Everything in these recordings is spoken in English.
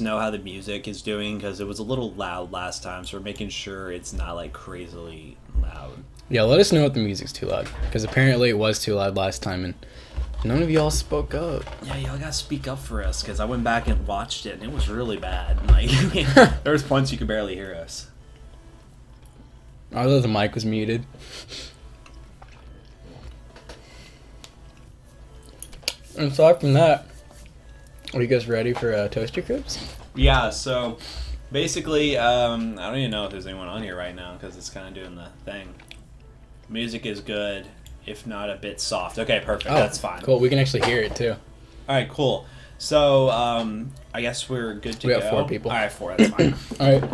know how the music is doing because it was a little loud last time, so we're making sure it's not like crazily loud. Yeah, let us know if the music's too loud, because apparently it was too loud last time, and none of y'all spoke up. Yeah, y'all gotta speak up for us because I went back and watched it and it was really bad. Like there was points you could barely hear us. I thought the mic was muted. And aside from that, are you guys ready for Toasty Cribs? Yeah, so basically, I don't even know if there's anyone on here right now because it's kind of doing the thing. Music is good, if not a bit soft. Okay, perfect. That's fine. Cool. We can actually hear it too. All right, cool. So I guess we're good to go. We have 4 people. All right, 4. That's fine. All right.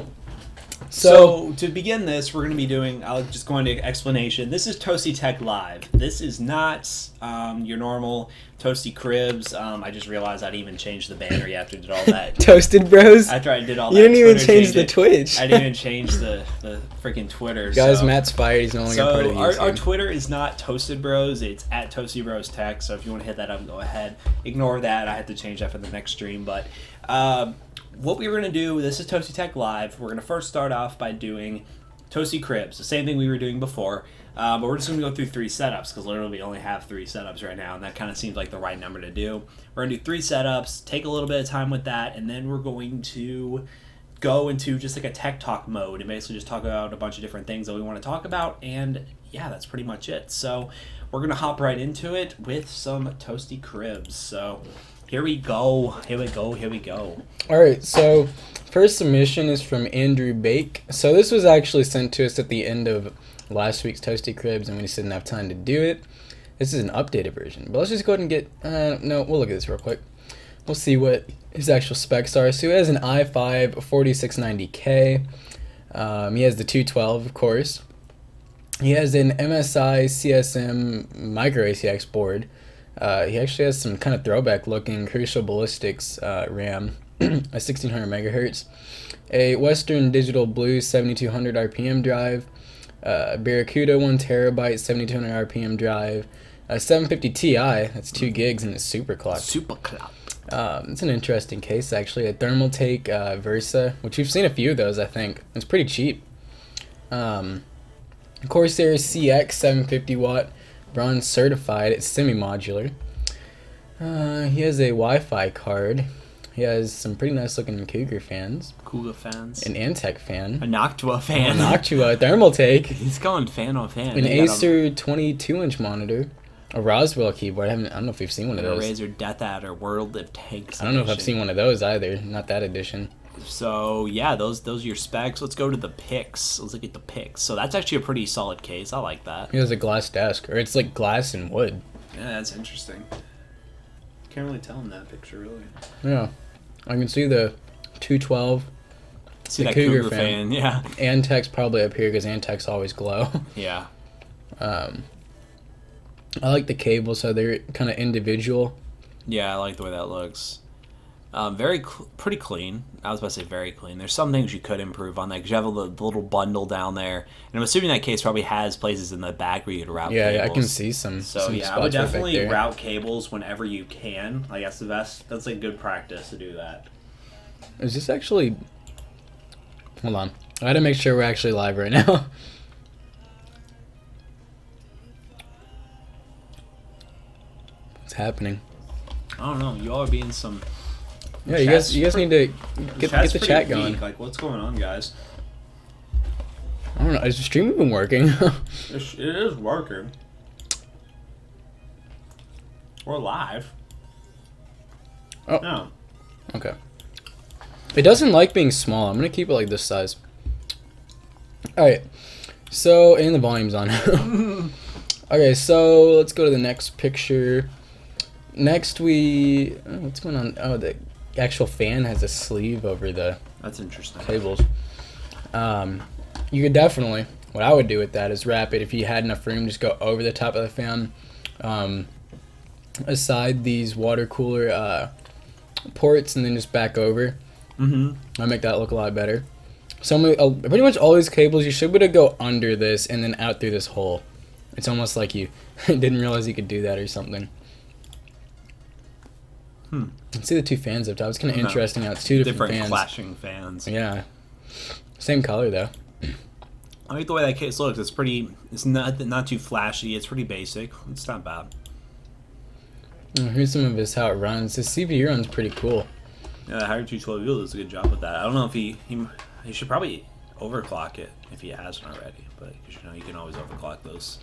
So to begin this, we're going to be doing, I'll just go into explanation. This is Toasty Tech Live. This is not your normal Toasty Cribs. I just realized I didn't even change the banner yet after I did all that. Toasted Bros? After I did all that. You didn't even change the Twitch. I didn't even change the freaking Twitter. Guys, Matt's fired. He's no longer part of the YouTube. Our Twitter is not Toasted Bros. It's at Toasty Bros Tech. So if you want to hit that up, go ahead. Ignore that. I had to change that for the next stream. But what we were going to do, this is Toasty Tech Live. We're going to first start off by doing Toasty Cribs, the same thing we were doing before. But we're just going to go through 3 setups because literally we only have 3 setups right now, and that kind of seems like the right number to do. We're going to do 3 setups, take a little bit of time with that, and then we're going to go into just like a tech talk mode and basically just talk about a bunch of different things that we want to talk about, and yeah, that's pretty much it. So we're going to hop right into it with some Toasty Cribs. So here we go. Here we go. Here we go. All right, so first submission is from Andrew Bake. So this was actually sent to us at the end of last week's Toasty Cribs, and we just didn't have time to do it. This is an updated version, but let's just go ahead and get, no, we'll look at this real quick. We'll see what his actual specs are. So he has an i5 4690K. He has the 212, of course. He has an MSI CSM micro ACX board. He actually has some kind of throwback looking Crucial Ballistics RAM, a 1600 megahertz, a Western Digital Blue 7200 RPM drive, Barracuda 1 terabyte 7200 RPM drive, a 750 Ti, that's 2 gigs, and it's super clock. Super clock. It's an interesting case, actually. A Thermaltake Versa, which we've seen a few of those, I think. It's pretty cheap. Corsair CX 750 watt bronze certified. It's semi-modular. He has a Wi-Fi card. He has some pretty nice looking Cougar fans. Cougar fans. An Antec fan. A Noctua fan. A Noctua Thermaltake. He's going fan on fan. An Acer 22-inch monitor. A Roswell keyboard. I don't know if we've seen one of those. A Razer Death Adder World of Tanks. I don't know if I've seen one of those either. Not that edition. So yeah, those are your specs. Let's go to the pics. Let's look at the pics. So that's actually a pretty solid case. I like that. He has a glass desk, or it's like glass and wood. Yeah, that's interesting. Can't really tell in that picture, really. Yeah, I can see the 212. See the that Cougar fan, yeah. Antec's probably up here because Antec's always glow. Yeah. I like the cables, so they're kind of individual. Yeah, I like the way that looks. Pretty clean. I was about to say very clean. There's some things you could improve on that because you have the little bundle down there, and I'm assuming that case probably has places in the back where you could route cables. Yeah, I can see some. So some yeah, I would spots right definitely there. route cables whenever you can. Like that's the best. That's like good practice to do that. Is this actually? Hold on, I gotta make sure we're actually live right now. What's happening? I don't know. You all are being some. Yeah, you guys need to get the chat going. Weak. Like, what's going on, guys? I don't know. Is the stream even working? It is working. We're live. Oh. No. Okay. It doesn't like being small. I'm gonna keep it like this size. All right. So, and the volume's on. Okay, so let's go to the next picture. Next, what's going on? Oh, the actual fan has a sleeve over the That's interesting. cables. You could definitely, what I would do with that is wrap it, if you had enough room, just go over the top of the fan. Aside these water cooler ports, and then just back over. I'll make that look a lot better. So pretty much all these cables, you should be able to go under this and then out through this hole. It's almost like you didn't realize you could do that or something. See the two fans up top. It's kind of interesting how it's two different fans. Clashing fans. Yeah. Same color though. I like the way that case looks. It's pretty. It's not too flashy. It's pretty basic. It's not bad. Here's some of his how it runs. His CPU runs pretty cool. Yeah, the higher 212 wheel does a good job with that. I don't know if he should probably overclock it if he hasn't already, but you can always overclock those.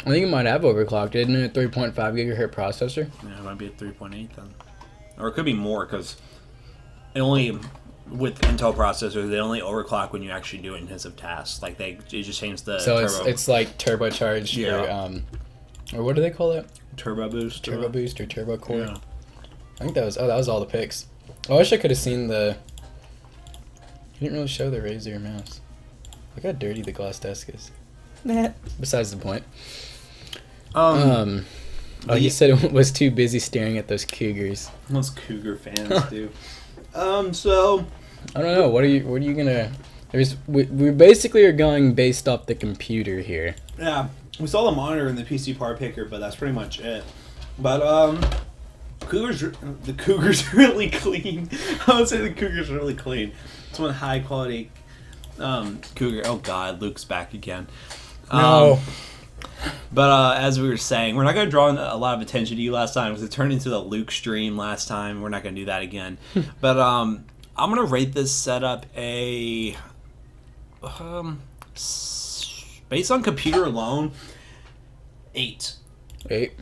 I think it might have overclocked, isn't it? 3.5 gigahertz processor. Yeah, it might be at 3.8 then, or it could be more because it only with Intel processors they only overclock when you actually do intensive tasks. Like it just changed the. So it's like turbocharged or what do they call it? Turbo boost. Turbo boost or turbo core. Yeah. I think that was all the picks. I wish I could have seen the. He didn't really show the Razer mouse. Look how dirty the glass desk is. Nah. Besides the point. You said it was too busy staring at those Cougars. Those Cougar fans do. So I don't know. What are you gonna? We basically are going based off the computer here. Yeah, we saw the monitor and the PC part picker, but that's pretty much it. But the Cougar's really clean. I would say the Cougar's really clean. It's one high quality Cougar. Oh God, Luke's back again. No. But as we were saying, we're not going to draw a lot of attention to you last time because it turned into the Luke stream last time. We're not going to do that again. But I'm going to rate this setup a based on computer alone, 8. 8.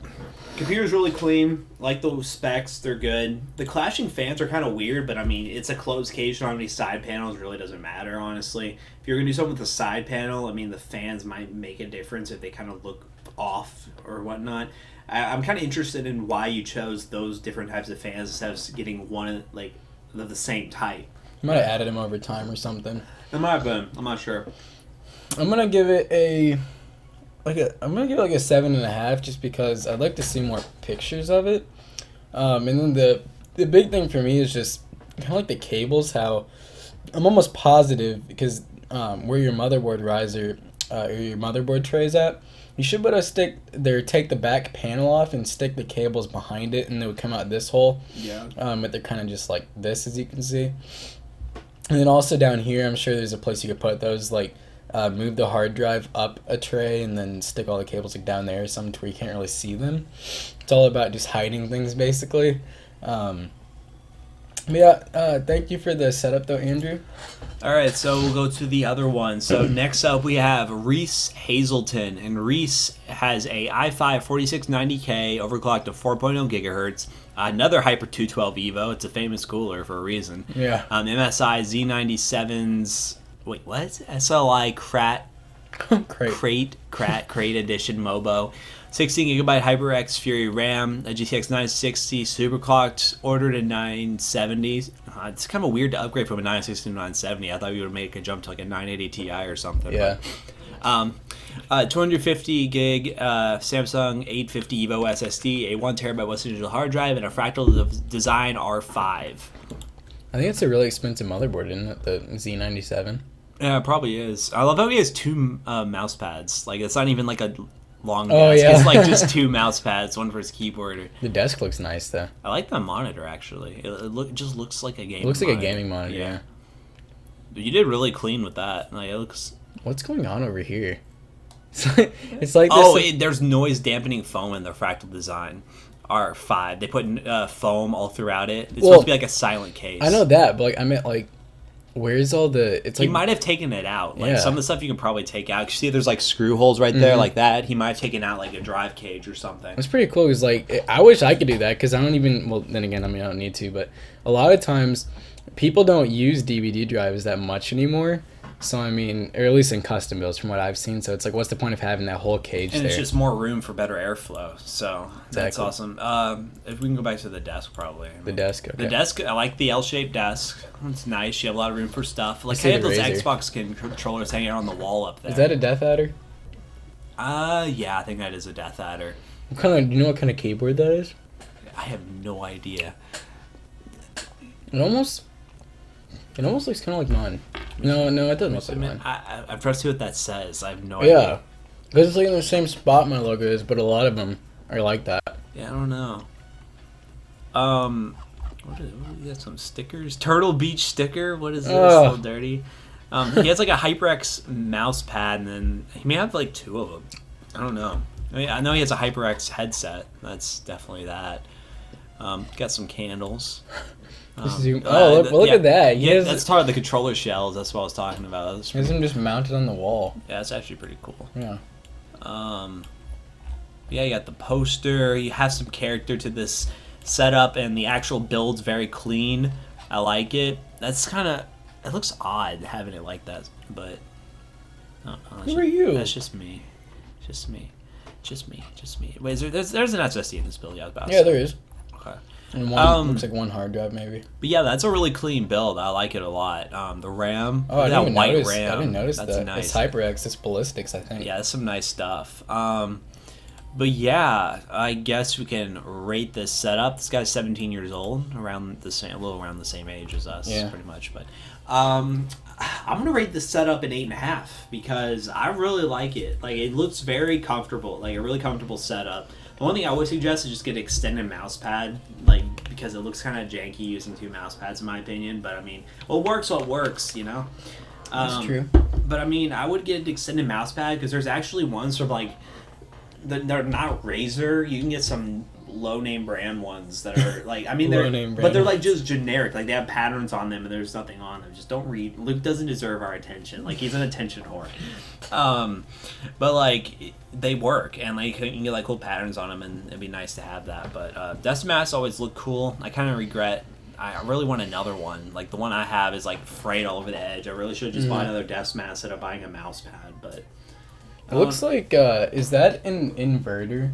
Computer's really clean. Like those specs, they're good. The clashing fans are kind of weird, but I mean, it's a closed cage. So how many side panels really doesn't matter, honestly. If you're gonna do something with the side panel, I mean, the fans might make a difference if they kind of look off or whatnot. I'm kind of interested in why you chose those different types of fans instead of getting one like of the same type. You might have added them over time or something. It might have been. I'm not sure. I'm gonna give it a 7.5 just because I'd like to see more pictures of it. And then the big thing for me is just kind of like the cables. How I'm almost positive because where your motherboard riser or your motherboard tray is at, you should be able to take the back panel off and stick the cables behind it, and they would come out this hole. Yeah. But they're kind of just like this, as you can see. And then also down here, I'm sure there's a place you could put those like. Move the hard drive up a tray and then stick all the cables like down there or something to where you can't really see them. It's all about just hiding things basically. Thank you for the setup though, Andrew. Alright, so we'll go to the other one. So next up we have Reese Hazelton, and Reese has a i5 4690K overclocked to 4.0 gigahertz. Another Hyper 212 Evo. It's a famous cooler for a reason. Yeah. MSI Z97's wait, what? SLI Crate Edition Mobo. 16GB HyperX Fury RAM, a GTX 960 superclocked, ordered a 970. It's kind of weird to upgrade from a 960 to 970. I thought we would make a jump to like a 980 Ti or something. Yeah. But, 250 gig Samsung 850 EVO SSD, a 1TB Western Digital hard drive, and a Fractal Design R5. I think it's a really expensive motherboard, isn't it? The Z97. Yeah, it probably is. I love how he has 2 mouse pads. Like, it's not even like a long desk. Oh, yeah. It's like just 2 mouse pads, one for his keyboard. The desk looks nice, though. I like the monitor, actually. It just looks like a gaming It looks monitor. like a gaming monitor, yeah. But you did really clean with that. Like, it looks... What's going on over here? It's like this... there's noise dampening foam in the Fractal Design R5. They put foam all throughout it. It's supposed to be like a silent case. I know that, but like I meant like... Where's all the... It's like, he might have taken it out. Like, yeah. some of the stuff you can probably take out. You see there's, like, screw holes right there like that. He might have taken out, like, a drive cage or something. It's pretty cool because, like, I wish I could do that because I don't even... Well, then again, I mean, I don't need to. But a lot of times, people don't use DVD drives that much anymore. So, I mean, or at least in custom builds from what I've seen. So, it's like, what's the point of having that whole cage and there? It's just more room for better airflow. So, that's Exactly. awesome. If we can go back to the desk, probably. The desk, okay. The desk, I like the L-shaped desk. It's nice. You have a lot of room for stuff. Like, see I have the those Razer. Xbox controllers hanging on the wall up there. Is that a Death Adder? Yeah, I think that is a Death Adder. Do you know what kind of keyboard that is? I have no idea. It almost looks kind of like mine. No, it doesn't look like mine. I'm trying to see what that says. I have no idea. Yeah. Because it's like in the same spot my logo is, but a lot of them are like that. Yeah, I don't know. What is some stickers? Turtle Beach sticker. What is this? Oh. So dirty. He has like a HyperX mouse pad, and then he may have like 2 of them. I don't know. I mean, I know he has a HyperX headset. That's definitely that. Got some candles. Look at that. Yeah, that's part of the controller shells. That's what I was talking about. He has them just mounted on the wall. Yeah, that's actually pretty cool. Yeah. Yeah, you got the poster. You have some character to this setup, and the actual build's very clean. I like it. That's kind of... It looks odd having it like that, but... Who are you? That's just me. Just me. Wait, there's an SSD in this build? Yeah, there is. Okay. And one looks like one hard drive, maybe. But yeah, that's a really clean build. I like it a lot. The RAM. Oh, I didn't notice. RAM. I didn't notice that's that. nice. It's HyperX. It's ballistics, I think. Yeah, that's some nice stuff. But yeah, I guess we can rate this setup. This guy's 17 years old, a little around the same age as us, pretty much. But I'm gonna rate this setup an 8.5 because I really like it. Like, it looks very comfortable, like a really comfortable setup. The one thing I would suggest is just get an extended mouse pad, like, because it looks kind of janky using 2 mouse pads, in my opinion. But I mean, what works, you know. That's true. But I mean, I would get an extended mouse pad because there's actually ones from like. They're not Razer. You can get some low name brand ones that are like, I mean, they're like just generic. Like, they have patterns on them and there's nothing on them. Just don't read. Luke doesn't deserve our attention. Like, he's an attention whore. But like, they work, and like you can get like cool patterns on them, and it'd be nice to have that. But desk masks always look cool. I kind of regret. I really want another one. Like, the one I have is like frayed all over the edge. I really should just buy another desk mask instead of buying a mouse pad. But it looks like, is that an inverter?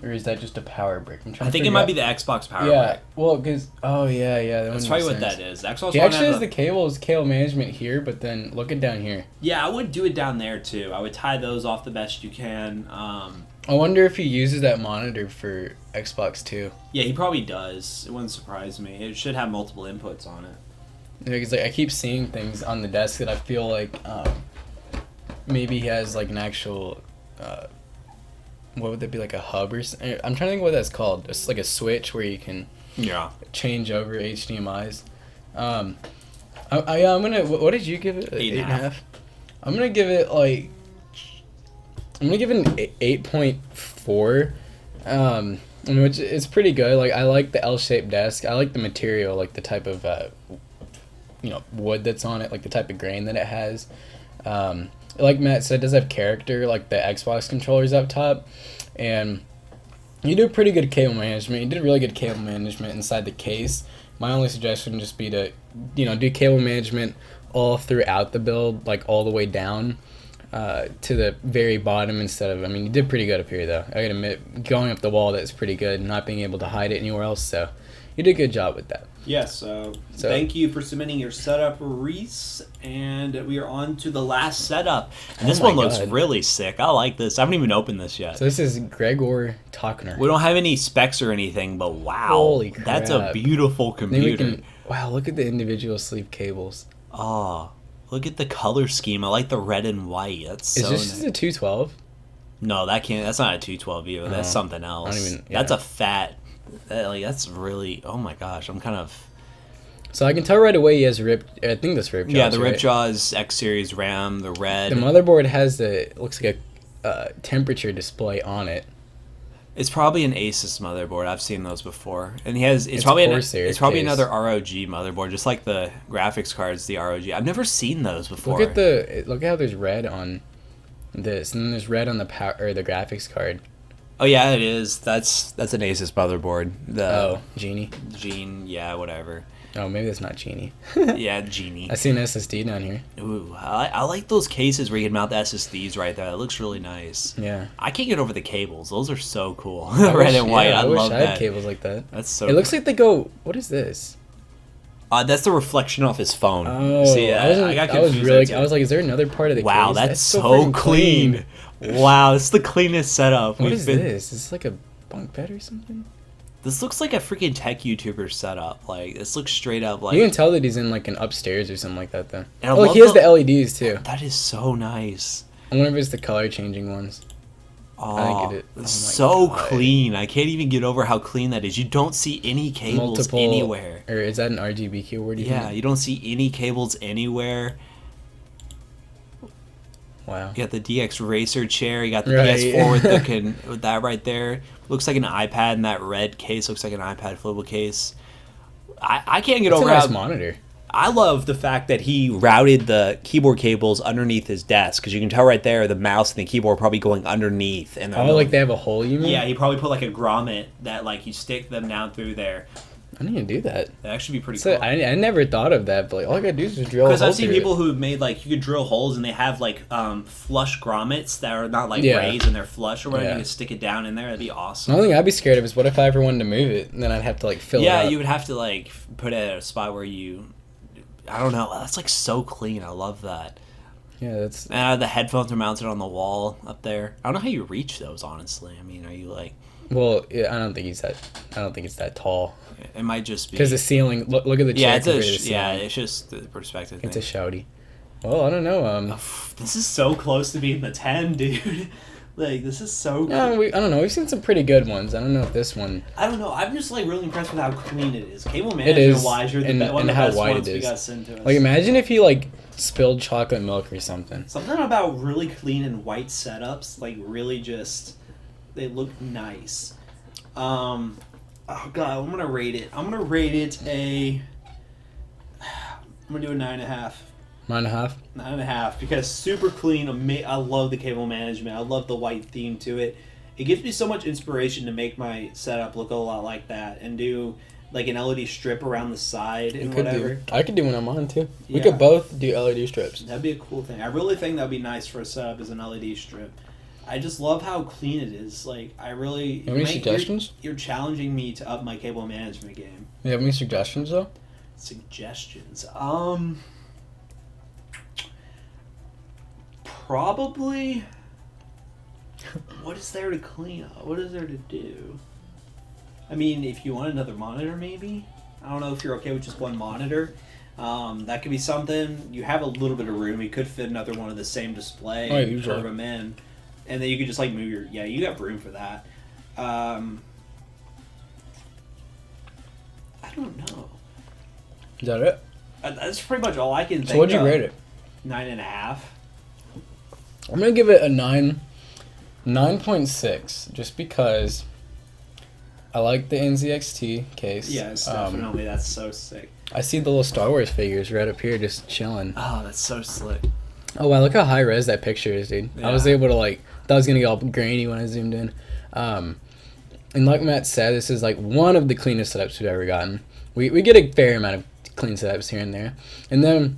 Or is that just a power brick? I think it might be the Xbox power brick. Yeah, well, because... Oh, yeah. That's probably what that is. Xbox He actually has the cable management here, but then look it down here. Yeah, I would do it down there, too. I would tie those off the best you can. I wonder if he uses that monitor for Xbox, too. Yeah, he probably does. It wouldn't surprise me. It should have multiple inputs on it. Yeah, because like, I keep seeing things on the desk that I feel like... maybe he has like an actual what would that be, like a hub or something? I'm trying to think what that's called. It's like a switch where you can change over HDMI's. I'm gonna, what did you give it? 8.5. I'm gonna give it like, I'm gonna give it an 8.4. Which is pretty good. Like, I like the L-shaped desk. I like the material, like the type of wood that's on it, like the type of grain that it has. Like Matt said, it does have character, like the Xbox controllers up top, and you do pretty good cable management. You did really good cable management inside the case. My only suggestion would just be to, do cable management all throughout the build, like all the way down to the very bottom instead of, you did pretty good up here though. I gotta admit, going up the wall, that's pretty good, not being able to hide it anywhere else, so you did a good job with that. Yes, so thank you for submitting your setup, Reese. And we are on to the last setup. And this one looks really sick. I like this. I haven't even opened this yet. So this is Gregor Tachner. We don't have any specs or anything, but wow. Holy crap. That's a beautiful computer. Wow, look at the individual sleeve cables. Oh, look at the color scheme. I like the red and white. That's so nice. Is this a 212? No, that's not a 212 either. That's something else. That's a fat... that's really... Oh my gosh, I'm kind of... So I can tell right away he has ripped... I think that's ripped jaws. Yeah, the ripped jaws, X series RAM, the red. The motherboard has looks like a temperature display on it. It's probably an Asus motherboard. I've seen those before, and it's probably another ROG motherboard, just like the graphics cards, the ROG. I've never seen those before. Look how there's red on this, and then there's red on the the graphics card. Oh yeah, it is. That's an Asus motherboard. Genie. Yeah, whatever. Oh, maybe it's not Genie. Yeah, Genie. I see an SSD down here. Ooh, I like those cases where you can mount the SSDs right there. That looks really nice. Yeah. I can't get over the cables. Those are so cool. Red and white. I love that. I wish I had cables like that. That's so. It looks like they go. What is this? That's the reflection off his phone. Oh, see, I got confused. I was like, is there another part of the case? Wow, that's so clean. Wow, this is the cleanest setup. What is this? Is this like a bunk bed or something? This looks like a freaking tech YouTuber setup. Like, this looks straight up like... You can tell that he's in, like, an upstairs or something like that, though. And oh, look, he has the LEDs, too. That is so nice. I wonder if it's the color-changing ones. Oh, I think it is. Oh my so God. clean. I can't even get over how clean that is. You don't see any cables anywhere. Or is that an RGB keyboard? Yeah, you don't see any cables anywhere. Wow. You got the DX Racer chair. You got the Right. PS4 with that right there. Looks like an iPad, and that red case looks like an iPad flipable case. I can't get It's over a nice how monitor. I love the fact that he routed the keyboard cables underneath his desk, because you can tell right there the mouse and the keyboard are probably going underneath. And Oh, like they have a hole, you mean? yeah, he probably put like a grommet that like you stick them down through there. I didn't even do that. That actually be pretty So cool. I never thought of that, but like, all I gotta do is just drill a Because hole I've seen through people it. who made like you could drill holes and they have like flush grommets that are not like Yeah. raised and they're flush or whatever. Yeah. You can stick it down in there. That'd be The awesome. only thing I'd be scared of is what if I ever wanted to move it, and then I'd have to like fill it Yeah, up. you would have to like put it at a spot where you. I don't know. That's like so clean. I love that. Yeah, that's. And the headphones are mounted on the wall up there. I don't know how you reach those, honestly. I mean, are you like? Well, yeah, I don't think it's that tall. It might just be Because the ceiling. Look at the chair. yeah, it's compared to the ceiling. it's just the perspective It's a thing. shouty. Well, I don't know. This is so close to being the 10, dude. Like this is so. I don't know. We've seen some pretty good ones. I don't know if this one. I don't know. I'm just like really impressed with how clean it is. Cable It management is, wise, you're and one of the how best wide ones it we is. got sent to us. Like, imagine if he like spilled chocolate milk or something. Something about really clean and white setups, like really just they look nice. Oh god, I'm gonna rate it. I'm gonna rate it a. I'm gonna do a 9.5. 9.5. 9.5 because super clean. I love the cable management. I love the white theme to it. It gives me so much inspiration to make my setup look a lot like that and do like an LED strip around the side and whatever. I could do one on mine too. We Yeah. could both do LED strips. That'd be a cool thing. I really think that'd be nice for a setup as an LED strip. I just love how clean it is. Like I really. You have any suggestions? You're challenging me to up my cable management game. You have any suggestions though? Suggestions. Probably. What is there to clean up? What is there to do? I mean, if you want another monitor, maybe. I don't know if you're okay with just one monitor. That could be something. You have a little bit of room. You could fit another one of the same display. Oh, usually. Curve them in, and then you could just like move your. Yeah, you got room for that. I don't know. Is that it? That's pretty much all I can think. So what'd you of. rate it? 9.5. I'm gonna give it a 9.6, just because I like the NZXT case. Yes, definitely. That's so sick. I see the little Star Wars figures right up here just chilling. Oh, that's so slick. Oh wow, look how high res that picture is, dude. I was Yeah. able to thought it was gonna get all grainy when I zoomed in. And like Matt said, this is like one of the cleanest setups we've ever gotten. We get a fair amount of clean setups here and there. And then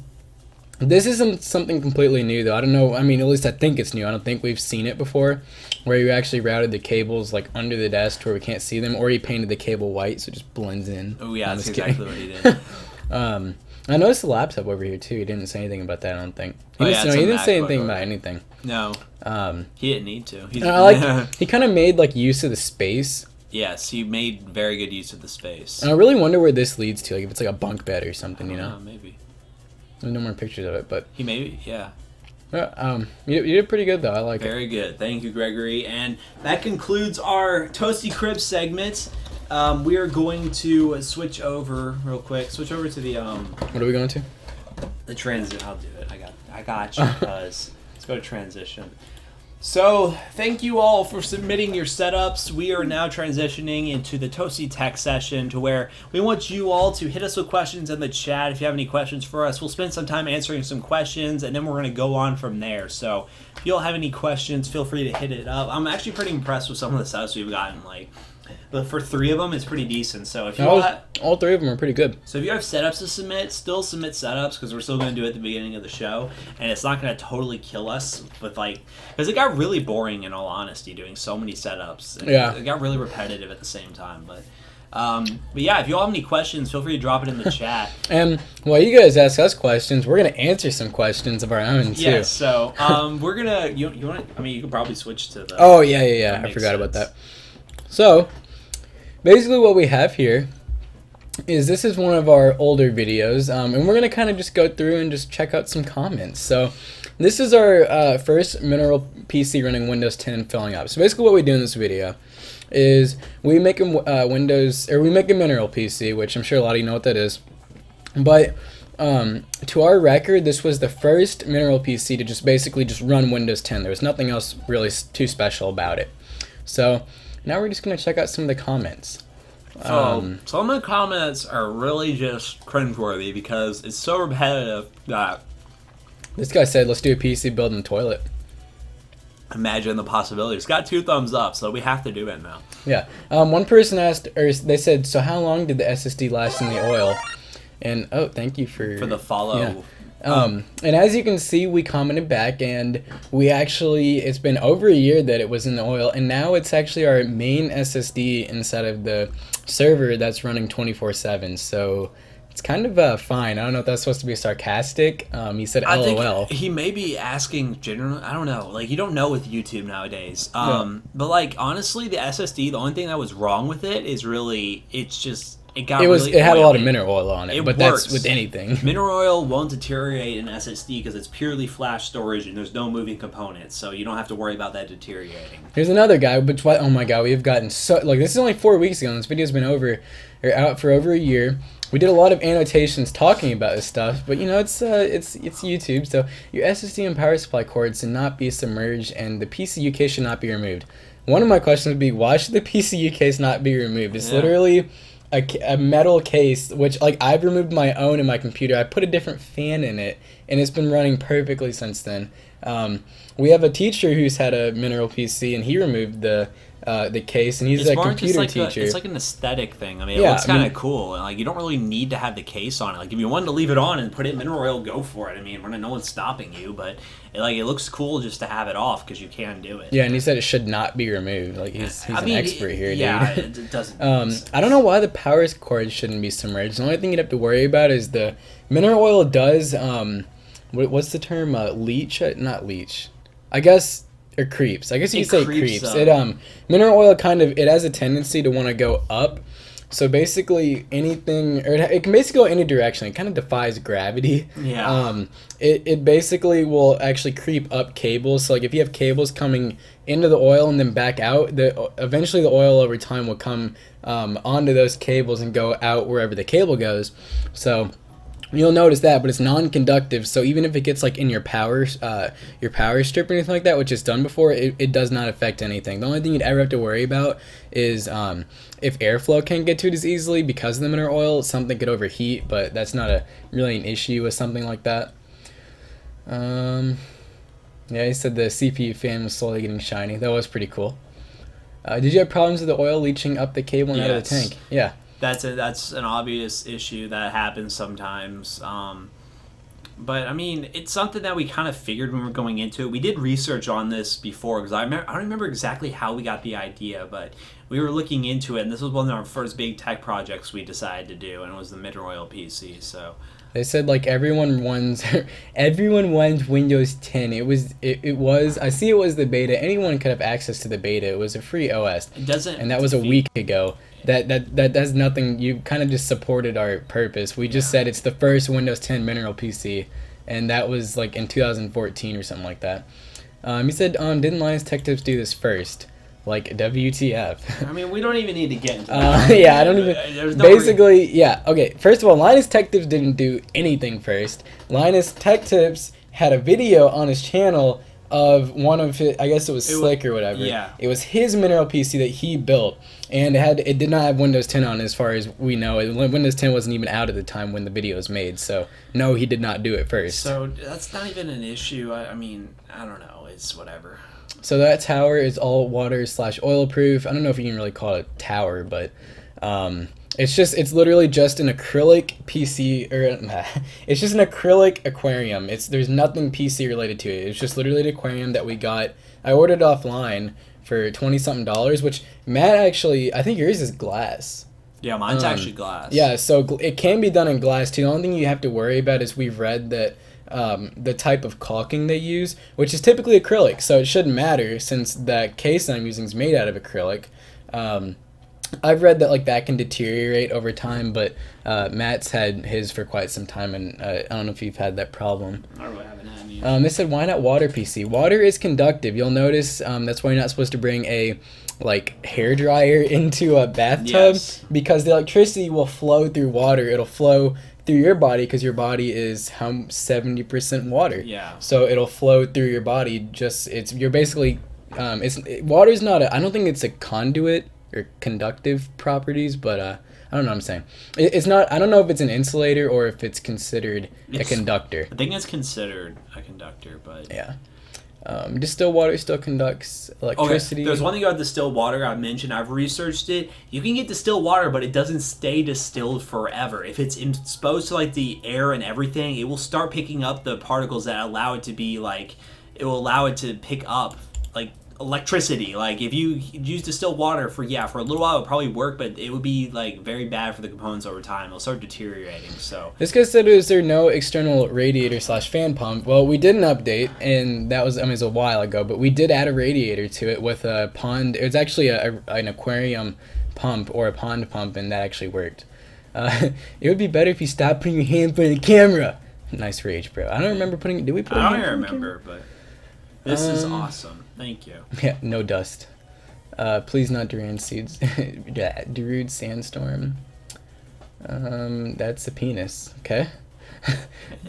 this isn't something completely new though. I don't know. I mean, at least I think it's new. I don't think we've seen it before, where you actually routed the cables like under the desk where we can't see them, or he painted the cable white so it just blends in. Oh yeah, I'm that's just exactly kidding. what he did. I noticed the laptop over here too. He didn't say anything about that. I don't think. He Oh, didn't, yeah, no, it's he a didn't say MacBook anything over about there. anything. No, he didn't need to. He's, And I like he kind of made like use of the space. Yes, he made very good use of the space. And I really wonder where this leads to. Like if it's like a bunk bed or something, you know. Maybe There's no more pictures of it, but he maybe yeah. You did pretty good though. I like it. Very good. Thank you, Gregory. And that concludes our Toasty Crib segment. We are going to switch over real quick. Switch over to the What are we going to? transit. I'll do it. I got you, cuz. Let's go to transition. So, thank you all for submitting your setups. We are now transitioning into the Toasty Tech session, to where we want you all to hit us with questions in the chat. If you have any questions for us, we'll spend some time answering some questions, and then we're going to go on from there. So, if you all have any questions, feel free to hit it up. I'm actually pretty impressed with some of the setups we've gotten. But for 3 of them, it's pretty decent. So, if you All 3 of them are pretty good. So if you have setups to submit, still submit setups, because we're still going to do it at the beginning of the show, and it's not going to totally kill us with because it got really boring in all honesty doing so many setups. Yeah. It got really repetitive at the same time, but yeah, if you all have any questions, feel free to drop it in the chat. And while you guys ask us questions, we're gonna answer some questions of our own too. Yes, so we're gonna you want I mean you could probably switch to the Oh yeah. I makes forgot about sense. that. So basically, what we have here is this is one of our older videos, and we're going to kind of just go through and just check out some comments. So this is our first Mineral PC running Windows 10 filling up. So basically what we do in this video is we make a we make a Mineral PC, which I'm sure a lot of you know what that is. But to our record, this was the first Mineral PC to just basically just run Windows 10. There was nothing else really too special about it. So now we're just going to check out some of the comments. So some of the comments are really just cringeworthy because it's so repetitive that This guy said, let's do a PC build in the toilet. imagine the possibilities. Got 2 thumbs up, so we have to do it now. Yeah. One person asked, or they said, so how long did the SSD last in the oil? And, oh, thank you for the follow. Yeah. And as you can see, we commented back, and we actually, it's been over a year that it was in the oil, and now it's actually our main SSD inside of the server that's running 24/7. So it's kind of fine. I don't know if that's supposed to be sarcastic. He said LOL. I think he may be asking generally. I don't know. Like, you don't know with YouTube nowadays. But like, honestly, the SSD, the only thing that was wrong with it is really, it's just, it had a lot of mineral oil on it, but works. That's with anything. Mineral oil won't deteriorate in SSD because it's purely flash storage and there's no moving components, so you don't have to worry about that deteriorating. Here's another guy, which, oh my god, we've gotten so, like, this is only 4 weeks ago, and this video's been out for over a year. We did a lot of annotations talking about this stuff, but you know, it's YouTube, so your SSD and power supply cords should not be submerged, and the PC case should not be removed. One of my questions would be, why should the PC case not be removed? It's literally a metal case, which, like, I've removed my own in my computer. I put a different fan in it, and it's been running perfectly since then. We have a teacher who's had a Mineral PC, and he removed the case, and he's a computer teacher. It's like an aesthetic thing. I mean, it looks kind of cool, and like, you don't really need to have the case on it. Like, if you wanted to leave it on and put it in mineral oil, go for it. I mean, no one's stopping you, but it looks cool just to have it off because you can do it. Yeah, and he said it should not be removed. Like, he's an expert here, dude. Yeah, it doesn't. I don't know why the power cord shouldn't be submerged. The only thing you'd have to worry about is the mineral oil does what's the term? Leach? Not leach. I guess. Or creeps. I guess you could say creeps. Mineral oil it has a tendency to want to go up. So basically anything, or it can basically go any direction. It kind of defies gravity. Yeah. It basically will actually creep up cables. So like if you have cables coming into the oil and then back out, eventually the oil over time will come onto those cables and go out wherever the cable goes. So you'll notice that, but it's non-conductive, so even if it gets like in your power strip or anything like that, which is done before, it does not affect anything. The only thing you'd ever have to worry about is if airflow can't get to it as easily because of the mineral oil, something could overheat, but that's not really an issue with something like that. Yeah, he said the CPU fan was slowly getting shiny. That was pretty cool. Did you have problems with the oil leaching up the cable and out of the tank? Yeah. That's an obvious issue that happens sometimes. But I mean, it's something that we kind of figured when we were going into it. We did research on this before because I don't remember exactly how we got the idea, but we were looking into it, and this was one of our first big tech projects we decided to do, and it was the mineral oil PC. So they said like everyone wants Windows 10. It was I see it was the beta. Anyone could have access to the beta. It was a free OS. And that was a week ago. That does nothing. You kind of just supported our purpose. We just said it's the first Windows 10 Mineral PC, and that was like in 2014 or something like that. He said, didn't Linus Tech Tips do this first? Like, WTF. I mean, we don't even need to get into that. Yeah, I don't even. Basically, yeah. Okay, first of all, Linus Tech Tips didn't do anything first. Linus Tech Tips had a video on his channel of one of his, I guess it was Slick or whatever. Yeah. It was his Mineral PC that he built, and it did not have Windows 10 on it as far as we know. Windows 10 wasn't even out at the time when the video was made, so no, he did not do it first. So that's not even an issue. I mean, I don't know. It's whatever. So that tower is all water/oil proof. I don't know if you can really call it a tower, but it's literally just an acrylic PC, or it's just an acrylic aquarium. There's nothing PC related to it. It's just literally an aquarium that we got. I ordered offline for $20-something, which Matt actually, I think yours is glass. Yeah, mine's actually glass. Yeah, so it can be done in glass too. The only thing you have to worry about is we've read that the type of caulking they use, which is typically acrylic, so it shouldn't matter since the case I'm using is made out of acrylic. I've read that like that can deteriorate over time, but Matt's had his for quite some time, and I don't know if you've had that problem. I really haven't had any. They said, why not water PC? Water is conductive. You'll notice that's why you're not supposed to bring a like hair dryer into a bathtub, Yes. because the electricity will flow through water. It'll flow through your body because your body is 70% water. Yeah. So it'll flow through your body. You're basically water's not I don't think it's a conduit or conductive properties, but I don't know what I'm saying. It's not, I don't know if it's an insulator or if it's considered a conductor. I think it's considered a conductor, but Yeah. Distilled water still conducts electricity. Okay. There's one thing about distilled water I mentioned. I've researched it. You can get distilled water, but it doesn't stay distilled forever. If it's exposed to like the air and everything, it will start picking up the particles that allow it to be like, it will allow it to pick up like electricity. Like if you use distilled water for a little while, it would probably work, but it would be like very bad for the components over time. It'll start deteriorating. So This guy said, is there no external radiator / fan pump? Well, we did an update, and that was, it was a while ago, but we did add a radiator to it with a pond. It was actually an aquarium pump or a pond pump, and that actually worked. It would be better if you stopped putting your hand in front of the camera. Nice rage, bro. I don't remember putting, did we put I don't even remember, but this is awesome. Thank you. Yeah, no dust. Please not Durand seeds. Darude sandstorm. That's a penis. Okay.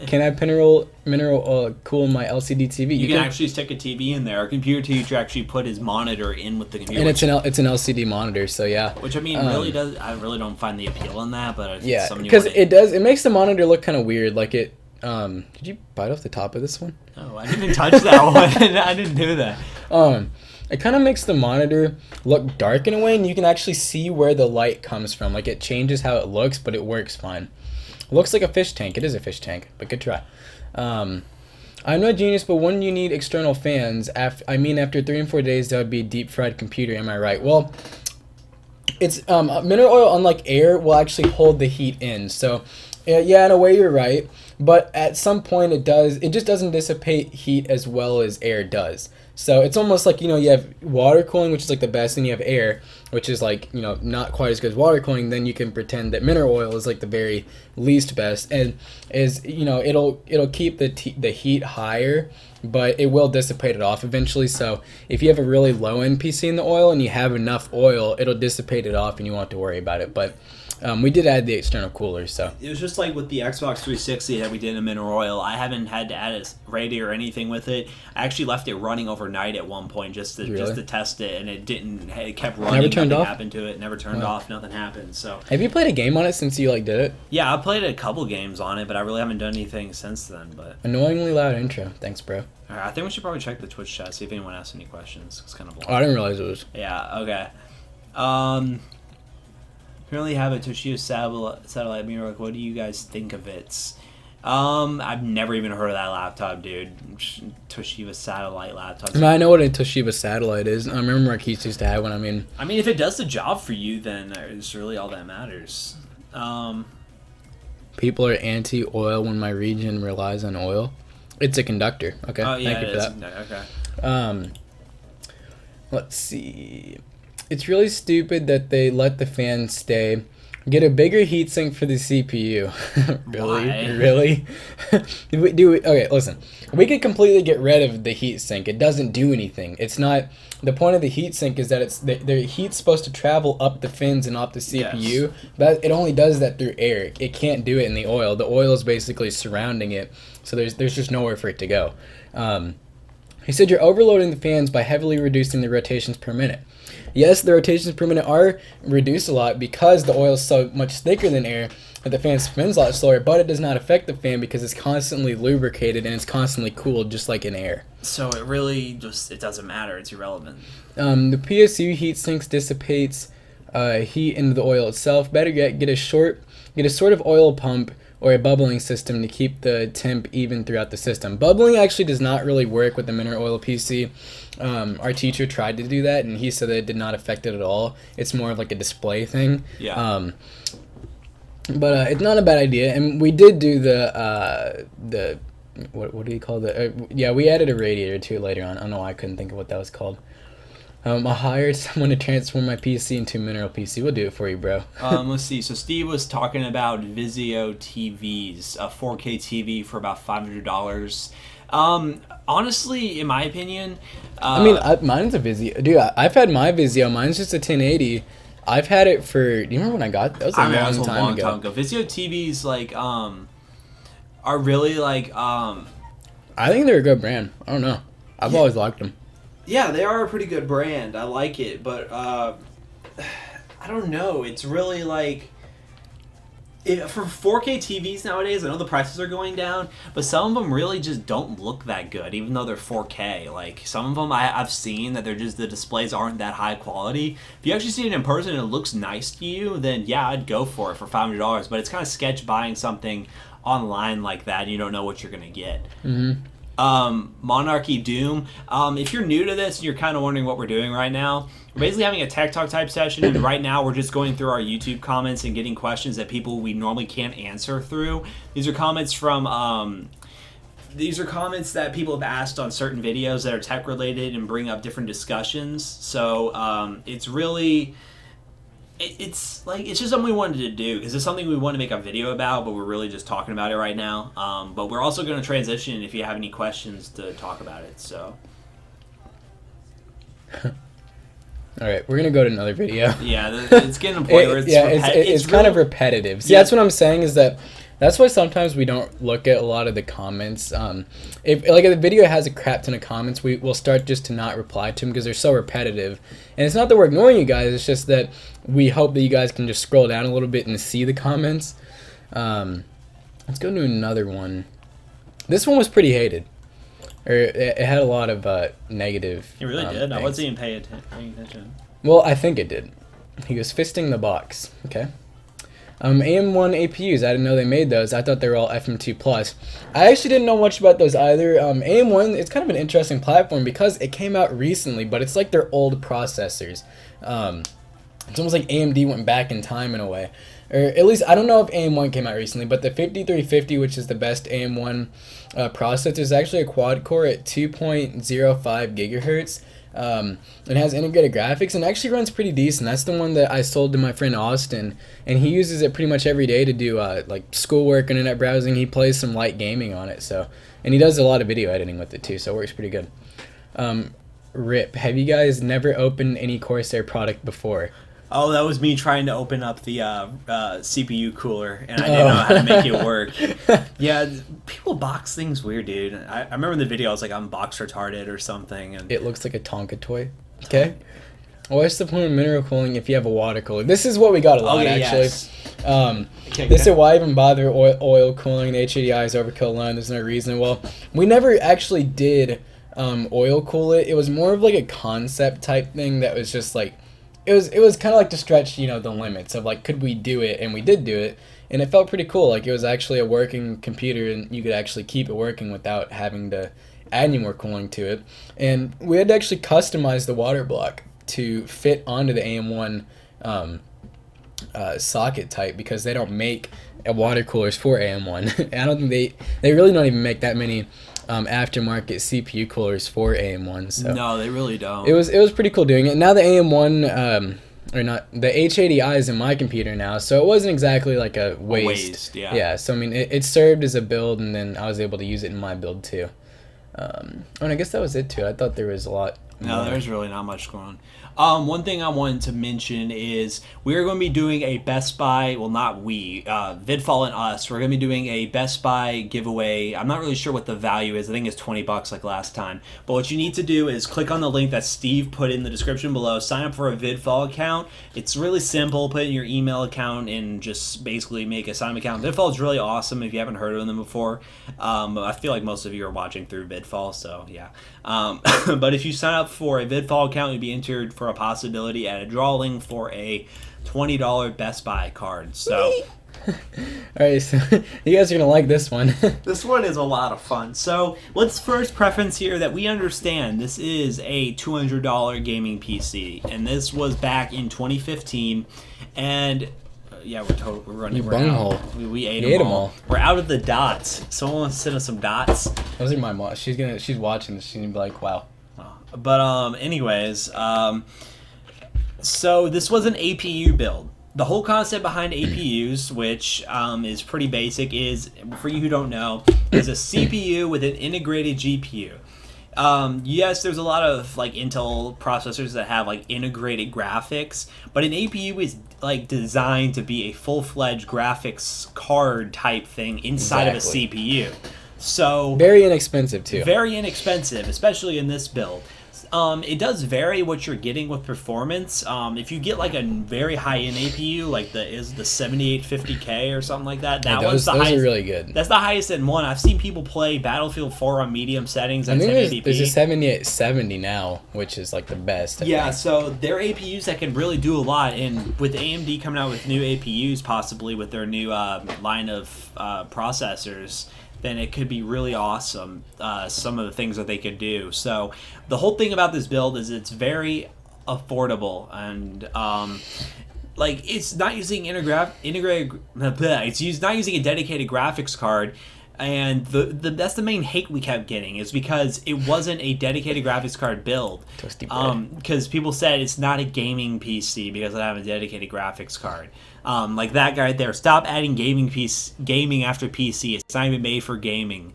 Can I have mineral oil cool my LCD TV? You can actually stick a TV in there. Our computer teacher actually put his monitor in with the computer. And it's an LCD monitor, so yeah. Which I mean, really does. I really don't find the appeal in that, but yeah, because it makes the monitor look kind of weird. Like it. Did you bite off the top of this one? No, I didn't even touch that one. I didn't do that. It kind of makes the monitor look dark in a way, and you can actually see where the light comes from. Like it changes how it looks, but it works fine. It looks like a fish tank. It is a fish tank, but good try. I'm no genius, but when you need external fans, after 3 and 4 days, that would be a deep fried computer. Am I right? Well, it's mineral oil, unlike air, will actually hold the heat in. So, yeah, in a way, you're right. But at some point, it just doesn't dissipate heat as well as air does. So it's almost like, you have water cooling, which is like the best, and you have air, which is like, not quite as good as water cooling. Then you can pretend that mineral oil is like the very least best, and it'll keep the heat higher, but it will dissipate it off eventually. So if you have a really low end PC in the oil and you have enough oil, it'll dissipate it off and you won't have to worry about it. But we did add the external cooler, so it was just like with the Xbox 360 that we did in mineral oil. I haven't had to add a radiator or anything with it. I actually left it running overnight at one point just to test it, and it didn't. It kept running. Never turned nothing off? happened to it. Never turned off. Nothing happened. So have you played a game on it since you did it? Yeah, I played a couple games on it, but I really haven't done anything since then. But annoyingly loud intro. Thanks, bro. All right, I think we should probably check the Twitch chat, see if anyone asks any questions. It's kind of long. Oh, I didn't realize it was. Yeah. Okay. Currently have a Toshiba satellite mirror. What do you guys think of it? I've never even heard of that laptop, dude. Toshiba satellite laptop. I know what a Toshiba satellite is. I remember Marquise used to have one. I mean, if it does the job for you, then it's really all that matters. People are anti-oil when my region relies on oil. It's a conductor. Okay. Oh yeah, thank you for that. Okay. Let's see. It's really stupid that they let the fan stay. Get a bigger heatsink for the CPU. Really? Okay, listen. We could completely get rid of the heatsink. It doesn't do anything. It's not. The point of the heatsink is that the heat's supposed to travel up the fins and up the CPU, yes. But it only does that through air. It can't do it in the oil. The oil is basically surrounding it, so there's just nowhere for it to go. He said you're overloading the fans by heavily reducing the rotations per minute. Yes, the rotations per minute are reduced a lot because the oil is so much thicker than air that the fan spins a lot slower, but it does not affect the fan because it's constantly lubricated and it's constantly cooled just like in air. So it really it doesn't matter. It's irrelevant. The PSU heat sinks dissipates heat into the oil itself. Better yet, get a sort of oil pump or a bubbling system to keep the temp even throughout the system. Bubbling actually does not really work with the mineral oil PC. Our teacher tried to do that, and he said that it did not affect it at all. It's more of like a display thing. Yeah. But it's not a bad idea, and we did do the what do you call the? Yeah, we added a radiator too later on. I don't know why I couldn't think of what that was called. I hired someone to transform my PC into a mineral PC. We'll do it for you, bro. Let's see. So Steve was talking about Vizio TVs, a 4K TV for about $500. Honestly, in my opinion, I mean, mine's a Vizio. Dude, I've had my Vizio. Mine's just a 1080. I've had it for. Do you remember when I got? That was a long time ago. Vizio TVs like are really like I think they're a good brand. I don't know. I've always liked them. Yeah, they are a pretty good brand. I like it, but I don't know. It's really like for 4K TVs nowadays. I know the prices are going down, but some of them really just don't look that good, even though they're 4K. Like some of them, I've seen that the displays aren't that high quality. If you actually see it in person and it looks nice to you, then yeah, I'd go for it for $500. But it's kind of sketch buying something online like that. And you don't know what you're gonna get. Mm-hmm. Monarchy Doom. If you're new to this and you're kind of wondering what we're doing right now, we're basically having a tech talk type session, and right now we're just going through our YouTube comments and getting questions that people we normally can't answer through. These are comments from these are comments that people have asked on certain videos that are tech related and bring up different discussions. So it's really it's just something we wanted to do because it's something we want to make a video about, but we're really just talking about it right now. But we're also going to transition if you have any questions to talk about it. So, all right, we're gonna go to another video. Yeah, it's getting to the point where it's kind of repetitive. See, that's what I'm saying is that. That's why sometimes we don't look at a lot of the comments. If the video has a crap ton of comments, we'll start just to not reply to them because they're so repetitive. And it's not that we're ignoring you guys. It's just that we hope that you guys can just scroll down a little bit and see the comments. Let's go to another one. This one was pretty hated. Or it had a lot of negative. It really did. Things. I wasn't even paying attention. Well, I think it did. He was fisting the box. Okay. AM1 APUs, I didn't know they made those. I thought they were all FM2 Plus. I actually didn't know much about those either. AM1, it's kind of an interesting platform because it came out recently, but it's like their old processors. It's almost like AMD went back in time in a way. Or at least, I don't know if AM1 came out recently, but the 5350, which is the best AM1 processor, is actually a quad core at 2.05 gigahertz. It has integrated graphics and actually runs pretty decent. That's the one that I sold to my friend Austin, and he uses it pretty much every day to do like schoolwork, internet browsing. He plays some light gaming on it, and he does a lot of video editing with it too, so it works pretty good. RIP, have you guys never opened any Corsair product before? Oh, that was me trying to open up the CPU cooler, and I didn't know how to make it work. Yeah, people box things weird, dude. I remember in the video I was like, I'm box retarded or something. And it looks like a Tonka toy. Okay. What's the point of mineral cooling if you have a water cooler? This is what we got a lot, actually. Yes. They said, why even bother oil cooling? The HADI is overkill alone. There's no reason. Well, we never actually did oil cool it. It was more of like a concept type thing that was just like, it was kind of like to stretch, the limits of like, could we do it? And we did do it, and it felt pretty cool. Like it was actually a working computer, and you could actually keep it working without having to add any more cooling to it. And we had to actually customize the water block to fit onto the AM1 socket type because they don't make water coolers for AM1. I don't think they really don't even make that many aftermarket CPU coolers for AM1. So no, they really don't. It was pretty cool doing it. Now the AM1 or not, the HADI is in my computer now, so it wasn't exactly like a waste. Yeah. So I mean, it served as a build, and then I was able to use it in my build too. And I guess that was it too. I thought there was a lot. No, there's really not much going on. One thing I wanted to mention is we are going to be doing a Best Buy, well, not we, Vidfall and us, we're going to be doing a Best Buy giveaway. I'm not really sure what the value is. I think it's $20 like last time. But what you need to do is click on the link that Steve put in the description below, sign up for a Vidfall account. It's really simple. Put in your email account and just basically make a sign up account. Vidfall is really awesome if you haven't heard of them before. I feel like most of you are watching through Vidfall, so yeah. But if you sign up for a Vidfall account, you'll be entered for a possibility at a drawing for a $20 Best Buy card. So, all right, so you guys are gonna like this one. This one is a lot of fun. So let's first preference here that we understand this is a $200 gaming PC, and this was back in 2015, and. Yeah, we're running. We're out. We ate them all. We're out of the dots. Someone wants to send us some dots. Those are my mom. She's watching this. She's gonna be like, wow. But anyways, so this was an APU build. The whole concept behind APUs, which is pretty basic, is, for you who don't know, is a CPU with an integrated GPU. Yes, there's a lot of like Intel processors that have like integrated graphics, but an APU is like designed to be a full-fledged graphics card type thing inside of a CPU. So very inexpensive too. Very inexpensive, especially in this build. It does vary what you're getting with performance. If you get like a very high-end APU, like the 7850K or something like that, those are really good. That's the highest end one. I've seen people play Battlefield 4 on medium settings at 1080p. There's a 7870 now, which is like the best. I think. So they're APUs that can really do a lot, and with AMD coming out with new APUs, possibly with their new line of processors, then it could be really awesome, some of the things that they could do. So the whole thing about this build is it's very affordable, and like it's not using not using a dedicated graphics card. And that's the main hate we kept getting, is because it wasn't a dedicated graphics card build. Because people said it's not a gaming PC because I have a dedicated graphics card. Like that guy right there. Stop adding gaming after PC. It's not even made for gaming.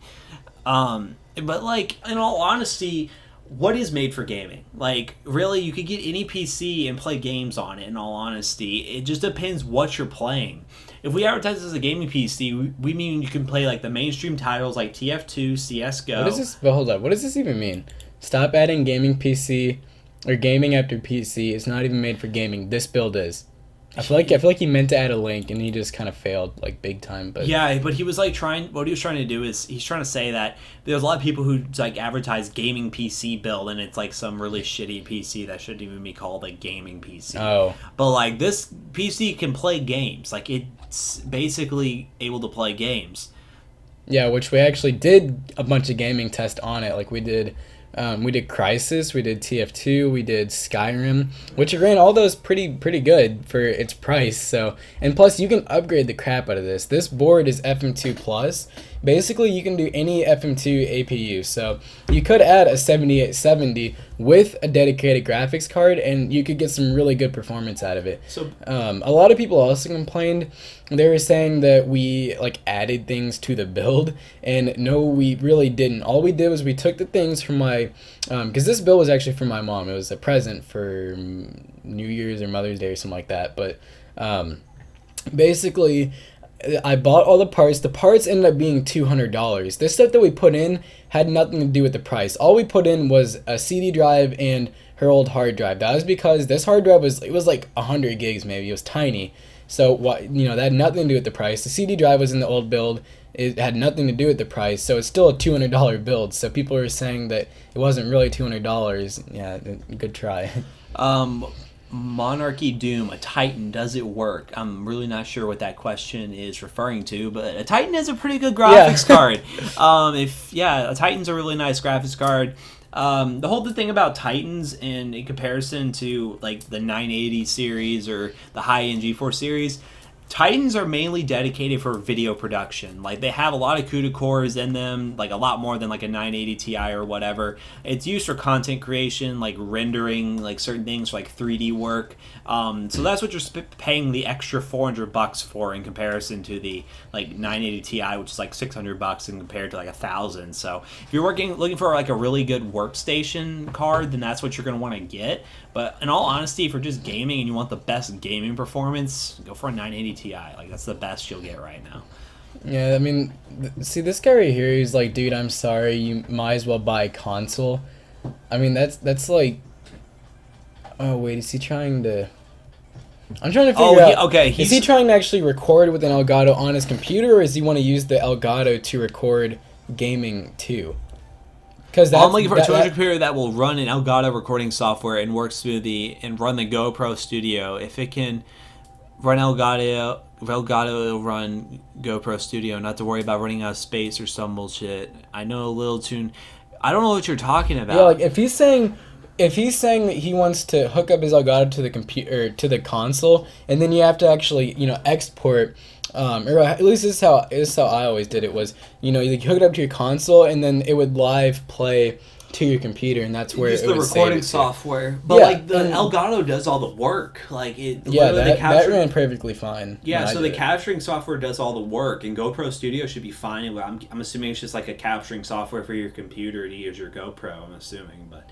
But like, in all honesty, what is made for gaming? Like, really, you could get any PC and play games on it, in all honesty. It just depends what you're playing. If we advertise this as a gaming PC, we mean you can play like the mainstream titles like TF2, CSGO. What is this? But hold up. What does this even mean? Stop adding gaming PC or gaming after PC. It's not even made for gaming. This build is. I feel like he meant to add a link and he just kind of failed like big time. But yeah, but he was like what he was trying to do is he's trying to say that there's a lot of people who like advertise gaming PC build and it's like some really shitty PC that shouldn't even be called a gaming PC. Oh. But like this PC can play games. Like it's basically able to play games. Yeah, which we actually did a bunch of gaming tests on it. Like we did Crysis, we did TF2, we did Skyrim, which ran all those pretty good for its price. So, and plus you can upgrade the crap out of this. This board is FM2 Plus. Basically, you can do any FM2 APU. So you could add a 7870 with a dedicated graphics card, and you could get some really good performance out of it. So a lot of people also complained. They were saying that we like added things to the build, and no, we really didn't. All we did was we took the things from my, because this build was actually for my mom. It was a present for New Year's or Mother's Day or something like that. But basically, I bought all the parts. The parts ended up being $200. This stuff that we put in had nothing to do with the price. All we put in was a CD drive and her old hard drive. That was because this hard drive was like 100 gigs maybe. It was tiny. So that had nothing to do with the price. The CD drive was in the old build. It had nothing to do with the price. So it's still a $200 build. So people were saying that it wasn't really $200. Yeah, good try. Monarchy Doom, a Titan, does it work? I'm really not sure what that question is referring to, but a Titan is a pretty good graphics card. A Titan's a really nice graphics card. The whole thing about Titans in comparison to like the 980 series or the high-end GeForce series, Titans are mainly dedicated for video production. Like they have a lot of CUDA cores in them, like a lot more than like a 980 Ti or whatever. It's used for content creation, like rendering, like certain things like 3D work. So that's what you're paying the extra $400 for in comparison to the like 980 Ti, which is like $600 and compared to like $1,000. So if you're looking for like a really good workstation card, then that's what you're going to want to get. But in all honesty, for just gaming and you want the best gaming performance, go for a 980 Ti. Like that's the best you'll get right now. Yeah, I mean, see this guy right here. He's like, dude, I'm sorry. You might as well buy a console. I mean, that's like. Oh wait, is he trying to? I'm trying to figure out. Okay, is he trying to actually record with an Elgato on his computer, or does he want to use the Elgato to record gaming too? Because I'm looking for a 200 computer that will run an Elgato recording software and work smoothly and run the GoPro Studio. If it can run Elgato will run GoPro Studio. Not to worry about running out of space or some bullshit. I know a little tune. I don't know what you're talking about. Yeah, like if he's saying that he wants to hook up his Elgato to the computer to the console, and then you have to actually export. Or at least this is how I always did it. Was you hook it up to your console, and then it would live play to your computer, and that's where use it the would recording save it software. But Yeah, like the and- Elgato does all the work. Like it. Yeah, literally that ran perfectly fine. Yeah, when I so the did it. capturing software does all the work, and GoPro Studio should be fine. I'm assuming it's just like a capturing software for your computer to use your GoPro. I'm assuming, but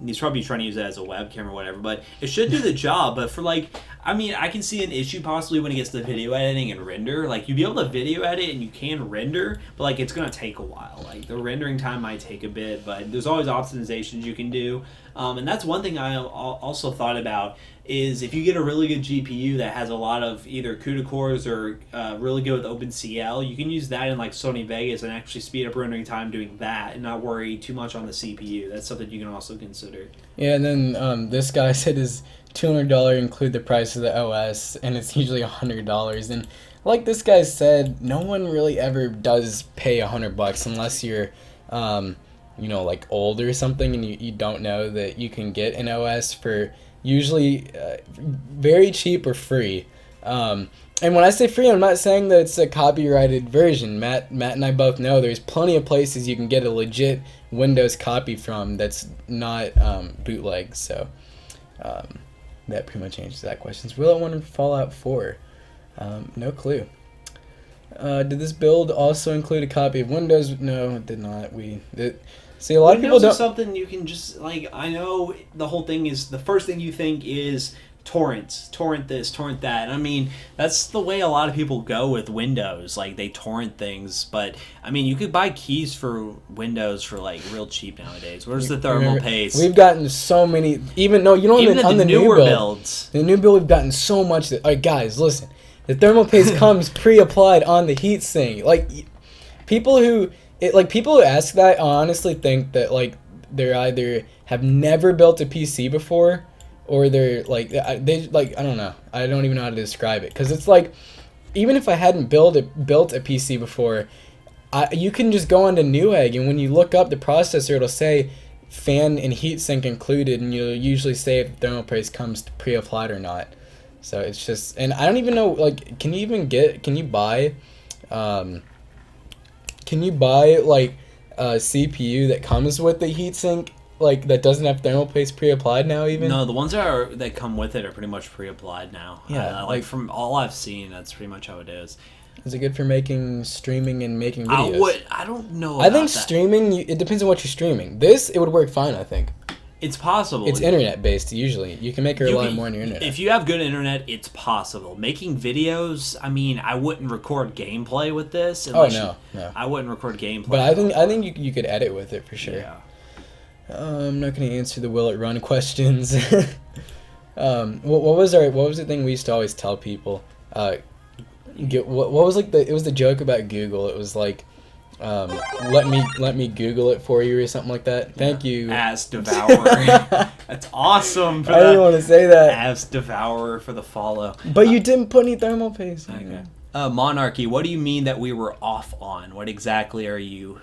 he's probably trying to use it as a webcam or whatever. But it should do the job. But for like, I mean, I can see an issue possibly when it gets to video editing and render. Like you'd be able to video edit and you can render, but like it's gonna take a while. Like the rendering time might take a bit, but there's always optimizations you can do. And that's one thing I also thought about is if you get a really good GPU that has a lot of either CUDA cores or really good with OpenCL, you can use that in like Sony Vegas and actually speed up rendering time doing that and not worry too much on the CPU. That's something you can also consider. Yeah, and then this guy said his $200 include the price of the OS, and it's usually $100. And like this guy said, no one really ever does pay $100 unless you're, like old or something, and you don't know that you can get an OS for usually very cheap or free. And when I say free, I'm not saying that it's a copyrighted version. Matt and I both know there's plenty of places you can get a legit Windows copy from that's not bootleg. So that pretty much answers that question. Will it want Fallout 4? No clue. Did this build also include a copy of Windows? No, it did not. See, a lot of people Windows don't. is something you can just like. I know the whole thing is the first thing you think is torrents, torrent this, torrent that. I mean, that's the way a lot of people go with Windows. Like they torrent things, but I mean, you could buy keys for Windows for like real cheap nowadays. Where's the thermal paste? We've gotten so many. Even on the newer new builds. The new build, we've gotten so much. All right, guys, listen. The thermal paste comes pre-applied on the heatsink. Like people who ask that, I honestly think that like they're either have never built a PC before, or they're like I don't know. I don't even know how to describe it, because it's like even if I hadn't built a PC before, you can just go onto Newegg, and when you look up the processor, it'll say fan and heatsink included, and you'll usually say if the thermal paste comes pre-applied or not. So it's just, and I don't even know, like, can you buy like a CPU that comes with the heatsink, like that doesn't have thermal paste pre-applied now even? No, the ones that come with it are pretty much pre-applied now. Yeah, like from all I've seen, that's pretty much how it is. Is it good for streaming and making videos? I don't know. I think streaming, it depends on what you're streaming. It would work fine, I think. It's possible. It's internet based usually. You can make it rely more on your internet. If you have good internet, it's possible. Making videos, I mean, I wouldn't record gameplay with this. No. I wouldn't record gameplay. But I think you could edit with it for sure. Yeah. I'm not going to answer the will it run questions. What was the thing we used to always tell people? What was like it was the joke about Google. It was like, let me Google it for you or something like that. Thank you. As Devourer. That's awesome. I didn't want to say that. As Devourer for the follow. But you didn't put any thermal paste. Okay. Monarchy, what do you mean that we were off on? What exactly are you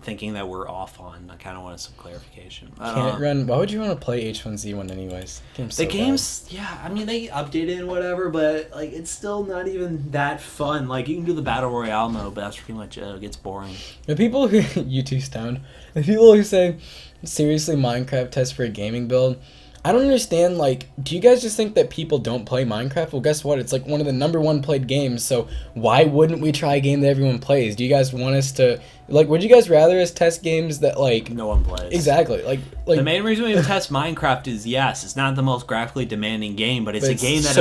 thinking that we're off on? I kind of wanted some clarification. Can't run. Why would you want to play H1Z1 anyways? The game's yeah. I mean, they updated and whatever, but like it's still not even that fun. Like you can do the battle royale mode, but that's pretty much it. It gets boring. The people who you too stoned. The people who say seriously Minecraft test for a gaming build. I don't understand, like, do you guys just think that people don't play Minecraft? Well, guess what? It's like one of the #1 played games, so why wouldn't we try a game that everyone plays? Do you guys want us to, like, would you guys rather us test games that, like... No one plays. Exactly. Like the main reason we test Minecraft is, yes, it's not the most graphically demanding game, but it's a game that,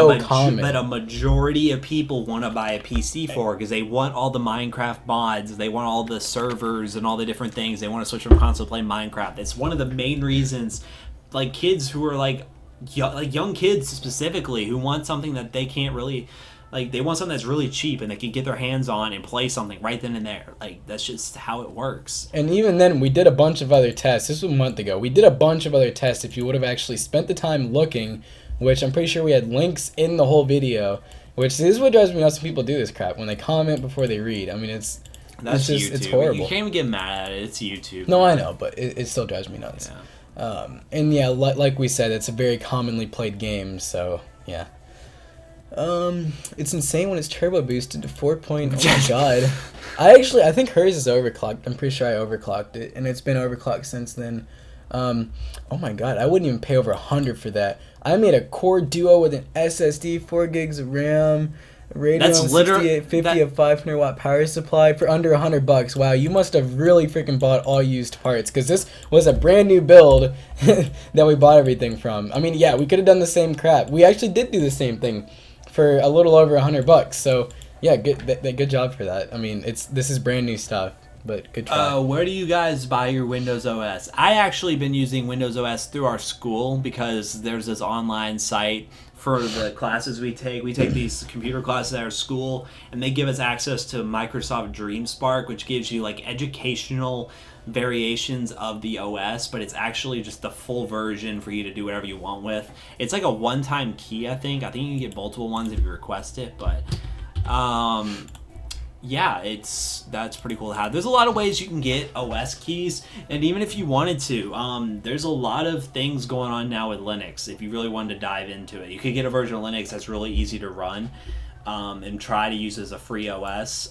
that a majority of people want to buy a PC for, because they want all the Minecraft mods, they want all the servers and all the different things, they want to switch from console to play Minecraft. It's one of the main reasons... like kids who are like young kids specifically who want something that they can't really like, they want something that's really cheap and they can get their hands on and play something right then and there. Like that's just how it works. And even then we did a bunch of other tests. This was a month ago. We did a bunch of other tests. If you would have actually spent the time looking, which I'm pretty sure we had links in the whole video, which this is what drives me nuts when people do this crap, when they comment before they read. I mean, it's YouTube. It's horrible. You can't even get mad at it. It's YouTube. No, I know, but it still drives me nuts. Yeah. And yeah, like we said, it's a very commonly played game, so yeah. It's insane when it's turbo boosted to 4 point. Oh my god. I think hers is overclocked. I'm pretty sure I overclocked it, and it's been overclocked since then. Oh my god, I wouldn't even pay over 100 for that. I made a Core Duo with an SSD, 4 gigs of RAM, Radeon 6850, a 500 watt power supply for under $100. Wow, you must have really freaking bought all used parts, because this was a brand new build that we bought everything from. I mean, yeah, we could have done the same crap. We actually did do the same thing for a little over $100. So yeah, good job for that. I mean, this is brand new stuff, but good try. Where do you guys buy your Windows OS? I actually been using Windows OS through our school because there's this online site for the classes we take. We take these computer classes at our school, and they give us access to Microsoft DreamSpark, which gives you like educational variations of the OS, but it's actually just the full version for you to do whatever you want with. It's like a one-time key, I think. I think you can get multiple ones if you request it, but yeah, that's pretty cool to have. There's a lot of ways you can get OS keys, and even if you wanted to, there's a lot of things going on now with Linux. If you really wanted to dive into it, you could get a version of Linux that's really easy to run, and try to use as a free OS.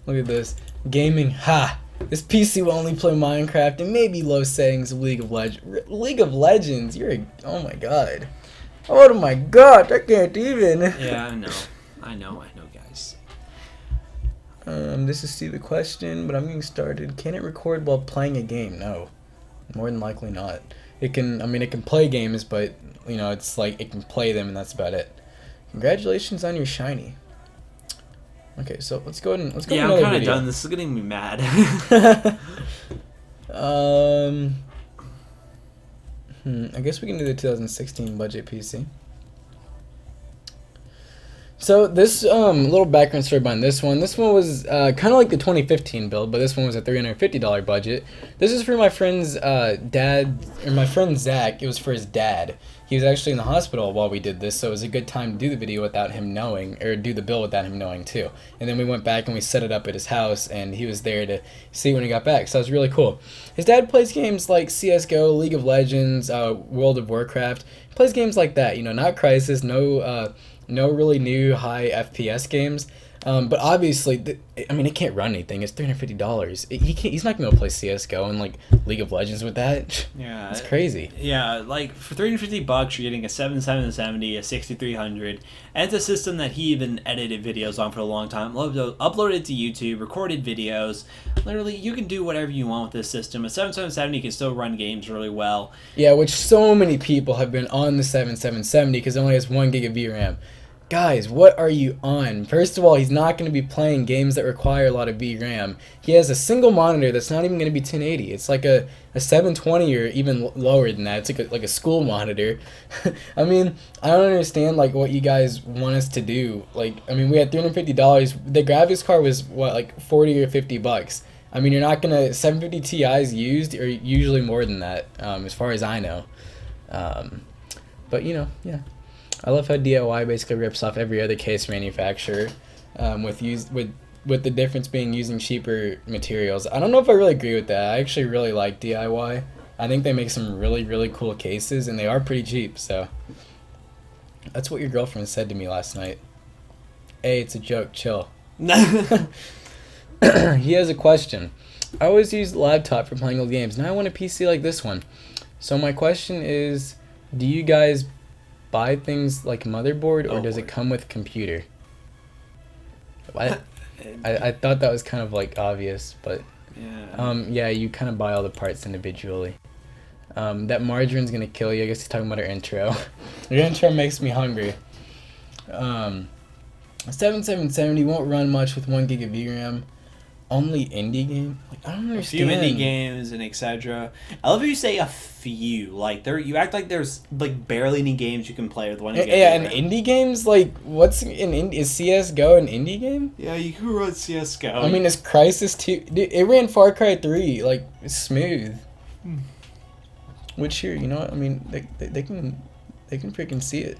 Look at this. Gaming, ha! This PC will only play Minecraft and maybe low settings of League of Legends. League of Legends, oh my god. Oh my god, I can't even. Yeah, I know, guys. This is Steve the question, but I'm getting started. Can it record while playing a game? No. More than likely not. It can play games, but, it's like it can play them and that's about it. Congratulations on your shiny. Okay, so let's go ahead and let's go. Yeah, I'm kind of done. This is getting me mad. I guess we can do the 2016 budget PC. So this little background story behind this one. This one was kind of like the 2015 build, but this one was a $350 budget. This is for my friend's dad, or my friend Zach. It was for his dad. He was actually in the hospital while we did this, so it was a good time to do the video without him knowing, or do the build without him knowing too. And then we went back and we set it up at his house, and he was there to see when he got back. So it was really cool. His dad plays games like CS:GO, League of Legends, World of Warcraft. He plays games like that. Not Crysis, no really new high FPS games. But obviously, it can't run anything. It's $350. He's not gonna play CS:GO and like League of Legends with that. Yeah, it's crazy. Yeah, like for $350, you're getting a 7770, a 6300, and it's a system that he even edited videos on for a long time. Uploaded it to YouTube, recorded videos. Literally, you can do whatever you want with this system. A 7770 can still run games really well. Yeah, which so many people have been on the 7770 because it only has 1 gig of VRAM. Guys, what are you on? First of all, he's not going to be playing games that require a lot of VRAM. He has a single monitor that's not even going to be 1080. It's like a 720 or even lower than that. It's like a school monitor. I don't understand like what you guys want us to do. We had $350. The graphics card was what, like 40 or $50. You're not going to 750 Ti's used or usually more than that, as far as I know. But yeah. I love how DIY basically rips off every other case manufacturer, with the difference being using cheaper materials. I don't know if I really agree with that. I actually really like DIY. I think they make some really, really cool cases, and they are pretty cheap, so. That's what your girlfriend said to me last night. Hey, it's a joke, chill. He has a question. I always use the laptop for playing old games. Now I want a PC like this one. So my question is, do you guys buy things like motherboard, or does it come with computer? I thought that was kind of like obvious, but yeah, you kind of buy all the parts individually. That margarine's gonna kill you. I guess he's talking about our intro. Your intro makes me hungry. 7770 won't run much with 1 gig of VRAM. Only indie game? I don't understand. A few indie games and etc. I love how you say a few. You act like there's barely any games you can play with 1 gig. Yeah, and indie games, what's an indie? Is CS:GO an indie game? Yeah, you can run CS:GO. Is Crysis 2? Dude, it ran Far Cry 3 smooth. Which here, you know what? They can freaking see it.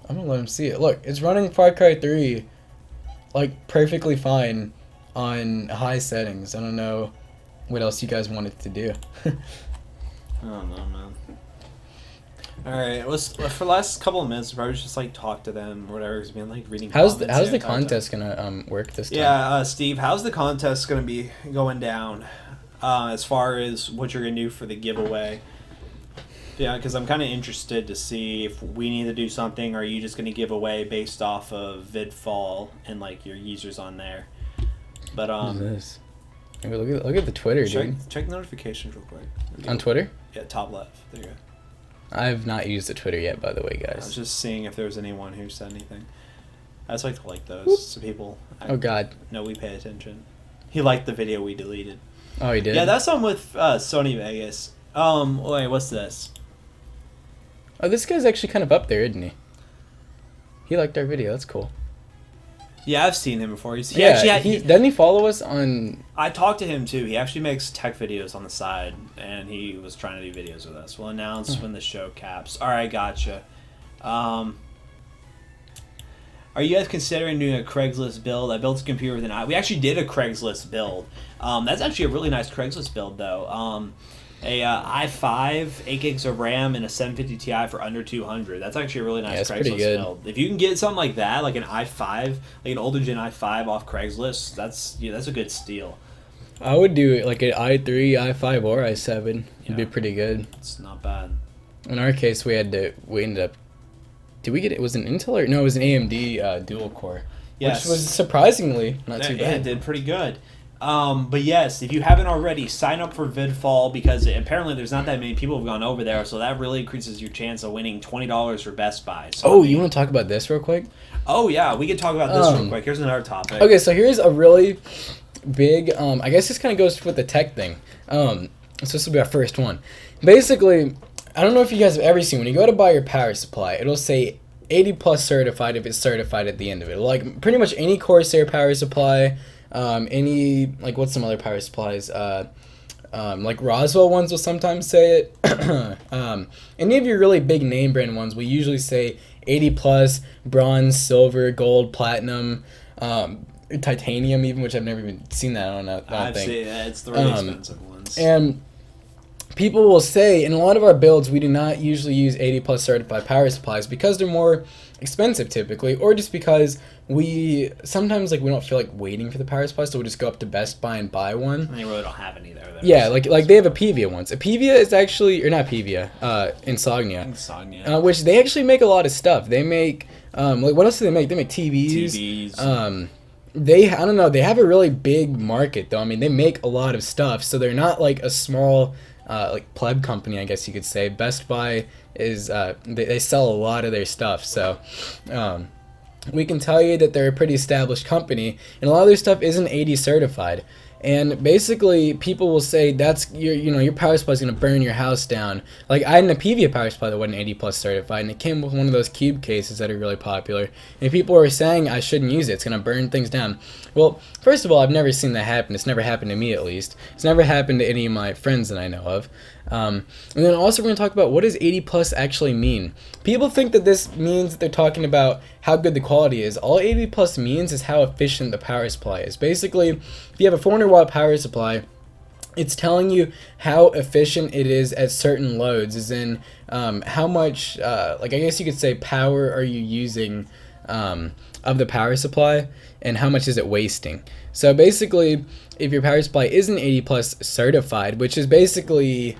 I'm gonna let them see it. Look, it's running Far Cry 3 perfectly fine on high settings. I don't know what else you guys wanted to do. I don't know, man. All right. Let's for the last couple of minutes, probably just like talk to them or whatever. Cause been like reading. How's comments the entire time. contest gonna work this time? Yeah, Steve. How's the contest gonna be going down? As far as what you're gonna do for the giveaway. Yeah, because I'm kind of interested to see if we need to do something, or are you just gonna give away based off of VidFall and like your users on there? But What is this? Maybe look at the Twitter, dude. check notifications real quick. On Twitter? Yeah, top left. There you go. I've not used the Twitter yet, by the way, I was guys. just seeing if there was anyone who said anything. I just like those, Whoop. so people Oh God. know we pay attention. He liked the video we deleted. Oh, he did. Yeah, that's one with Sony Vegas. Wait, what's this? Oh, this guy's actually kind of up there, isn't he? He liked our video. That's cool. Yeah, I've seen him before. He Yeah, actually had, doesn't he follow us on? I talked to him too. He actually makes tech videos on the side, and he was trying to do videos with us. We'll announce when the show caps. All right, gotcha. Are you guys considering doing a Craigslist build? I built a computer with an we actually did a Craigslist build. That's actually a really nice Craigslist build though. A i5, 8 gigs of RAM, and a 750 Ti for under 200. That's actually a really nice pretty Craigslist good. build. If you can get something like that, like an i5, like an older gen i5 off Craigslist, that's a good steal. I would do like an i3, i5, or i7. It'd Yeah. be pretty good. It's not bad. In our case, we ended up. Did we get it? Was it an Intel or no? It was an AMD dual core. Yes. Which was surprisingly not too Yeah, it bad. did pretty good. But yes, if you haven't already, sign up for VidFall because apparently there's not that many people who've gone over there, so that really increases your chance of winning $20 for Best Buy. So, Oh, you want to talk about this real quick? Oh yeah, we can talk about this real quick. Here's another topic. Okay, so here's a really big. I guess this kind of goes with the tech thing. So this will be our first one. Basically, I don't know if you guys have ever seen when you go to buy your power supply, it'll say 80 plus certified if it's certified at the end of it. Like pretty much any Corsair power supply, any like what's some other power supplies? Like Roswell ones will sometimes say it. Any of your really big name brand ones will usually say 80 plus, bronze, silver, gold, platinum, titanium even, which I've never even seen that on that I've thing. seen it's the really expensive ones. And people will say in a lot of our builds we do not usually use 80 plus certified power supplies because they're more expensive typically, or just because we sometimes we don't feel like waiting for the power supply, so we'll just go up to Best Buy and buy one. They really don't have any there. Yeah, like they have a Pevia once. A Pevia is actually, or not Pevia, Insognia. Which they actually make a lot of stuff. They make like what else do they make? They make TVs. I don't know, they have a really big market though. I mean, they make a lot of stuff, so they're not like a small like pleb company, I guess you could say. Best Buy is they sell a lot of their stuff, so we can tell you that they're a pretty established company, and a lot of their stuff isn't 80 certified. And basically, people will say that's your power supply is gonna burn your house down. Like I had an Pevia power supply that wasn't 80 plus certified, and it came with one of those cube cases that are really popular. And people were saying I shouldn't use it; it's gonna burn things down. Well, first of all, I've never seen that happen. It's never happened to me, at least. It's never happened to any of my friends that I know of. And then also we're gonna talk about what does 80 plus actually mean. People think that this means that they're talking about how good the quality is. All 80 plus means is how efficient the power supply is. Basically, if you have a 400 watt power supply, it's telling you how efficient it is at certain loads, as in how much, like I guess you could say, power are you using of the power supply, and how much is it wasting. So basically, if your power supply isn't 80 plus certified, which is basically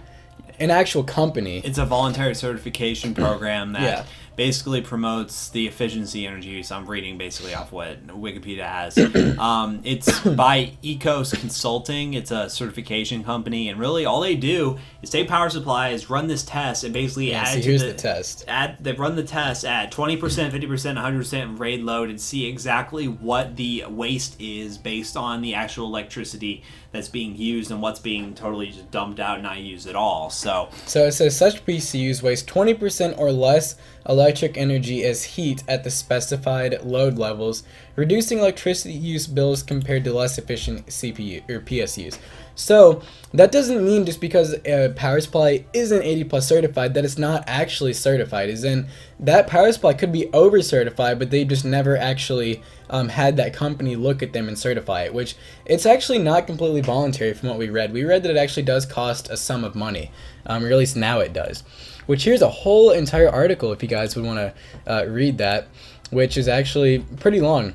an actual company. It's a voluntary certification program that Yeah. basically promotes the efficiency energy use. I'm reading basically off what Wikipedia has. It's by Ecos Consulting. It's a certification company, and really all they do is take power supplies, run this test, and basically add So to here's the test. They run the test at 20%, 50%, 100% raid load, and see exactly what the waste is based on the actual electricity that's being used and what's being totally just dumped out and not used at all. So it says such PCUs waste 20% or less electric energy as heat at the specified load levels, reducing electricity use bills compared to less efficient CPU or PSUs. So that doesn't mean just because a power supply isn't 80 plus certified that it's not actually certified. As in, that power supply could be over certified, but they just never actually had that company look at them and certify it, which it's actually not completely voluntary from what we read. We read that it actually does cost a sum of money, or at least now it does. which here's a whole entire article if you guys would want to read that, which is actually pretty long.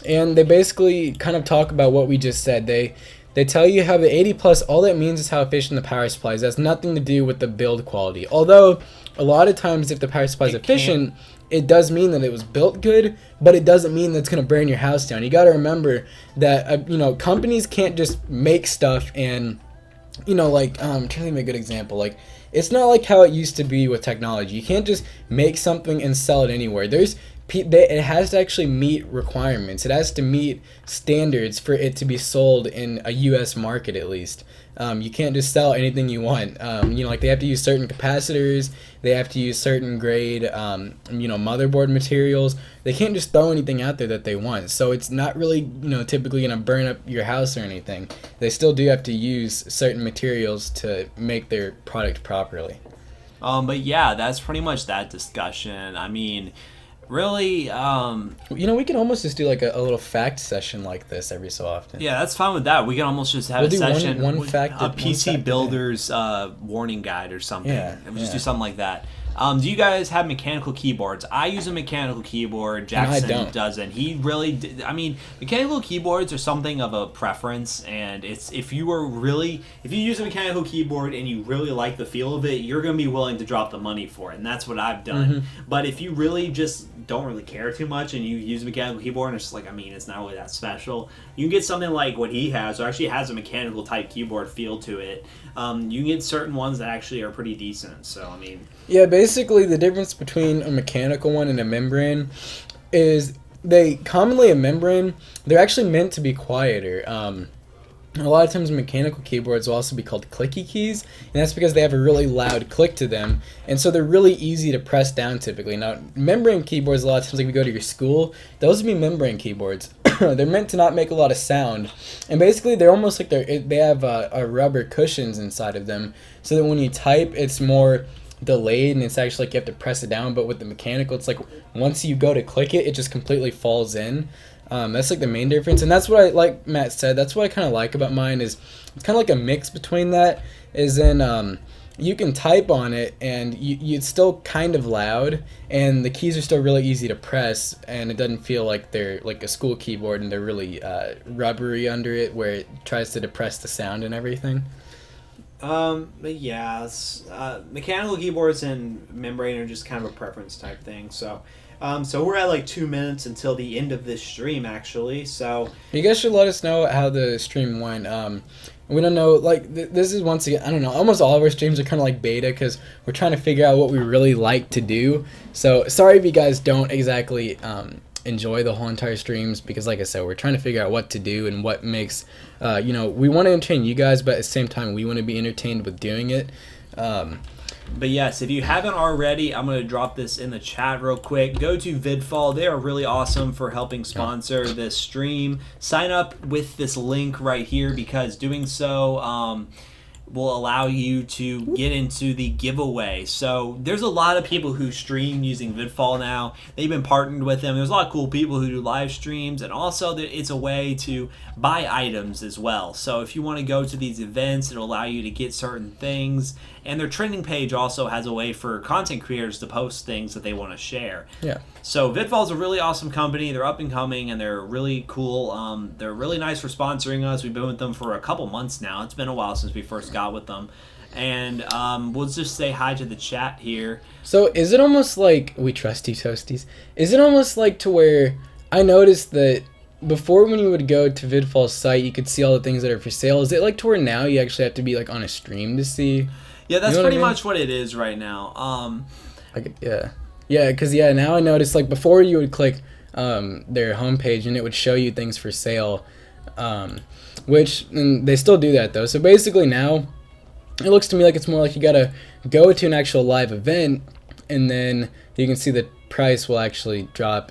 And they basically kind of talk about what we just said. They tell you how the 80 plus, all that means is how efficient the power supply is. It has nothing to do with the build quality. Although, a lot of times if the power supply is efficient, it does mean that it was built good, but it doesn't mean that it's going to burn your house down. You got to remember that, companies can't just make stuff and, I'm trying to think of a good example. Like, it's not like how it used to be with technology. You can't just make something and sell it anywhere. It has to actually meet requirements. It has to meet standards for it to be sold in a U.S. market at least. You can't just sell anything you want. They have to use certain capacitors. They have to use certain grade, motherboard materials. They can't just throw anything out there that they want. So it's not really, typically going to burn up your house or anything. They still do have to use certain materials to make their product properly. But yeah, that's pretty much that discussion. I mean, really, we can almost just do like a little fact session like this every so often. Yeah, that's fine with that. We can almost just have a session, one fact, a PC builder's warning guide or something. Yeah, and we'll just do something like that. Do you guys have mechanical keyboards? I use a mechanical keyboard. Jackson doesn't. He really mechanical keyboards are something of a preference, and it's if you use a mechanical keyboard and you really like the feel of it, you're going to be willing to drop the money for it, and that's what I've done. Mm-hmm. But if you really just don't really care too much and you use a mechanical keyboard and it's just like, it's not really that special, you can get something like what he has, or actually has a mechanical type keyboard feel to it. You can get certain ones that actually are pretty decent. So, yeah, basically the difference between a mechanical one and a membrane is a membrane, they're actually meant to be quieter. A lot of times mechanical keyboards will also be called clicky keys, and that's because they have a really loud click to them, and so they're really easy to press down typically. Now, membrane keyboards, a lot of times, like if you go to your school, those would be membrane keyboards. They're meant to not make a lot of sound, and basically they're almost like they have rubber cushions inside of them, so that when you type, it's more delayed, and it's actually like you have to press it down. But with the mechanical, it's like once you go to click it, it just completely falls in. That's like the main difference, and that's what like Matt said, that's what I kind of like about mine, is it's kind of like a mix between that, is in you can type on it and it's still kind of loud, and the keys are still really easy to press, and it doesn't feel like they're like a school keyboard and they're really rubbery under it where it tries to depress the sound and everything. But yeah, mechanical keyboards and membrane are just kind of a preference type thing. So we're at like 2 minutes until the end of this stream, actually. So you guys should let us know how the stream went. We don't know, like, this is, once again, I don't know, almost all of our streams are kind of like beta, because we're trying to figure out what we really like to do. So sorry if you guys don't exactly enjoy the whole entire streams, because like I said, we're trying to figure out what to do and what makes, we want to entertain you guys, but at the same time, we want to be entertained with doing it. But yes, if you haven't already, I'm going to drop this in the chat real quick. Go to VidFall. They are really awesome for helping sponsor this stream. Sign up with this link right here, because doing so will allow you to get into the giveaway. So there's a lot of people who stream using VidFall now. They've been partnered with them. There's a lot of cool people who do live streams, and also it's a way to buy items as well. So if you want to go to these events, it'll allow you to get certain things. And their trending page also has a way for content creators to post things that they want to share. Yeah. So VidFall is a really awesome company. They're up and coming, and they're really cool. They're really nice for sponsoring us. We've been with them for a couple months now. It's been a while since we first got with them. And we'll just say hi to the chat here. So is it almost like, we trust you, Toasties, is it almost like to where I noticed that before, when you would go to VidFall's site, you could see all the things that are for sale? Is it like to where now you actually have to be like on a stream to see? Yeah, that's pretty much what it is right now. Because now I noticed, like, before you would click their homepage and it would show you things for sale, and they still do that though. So basically now it looks to me like it's more like you gotta go to an actual live event, and then you can see the price will actually drop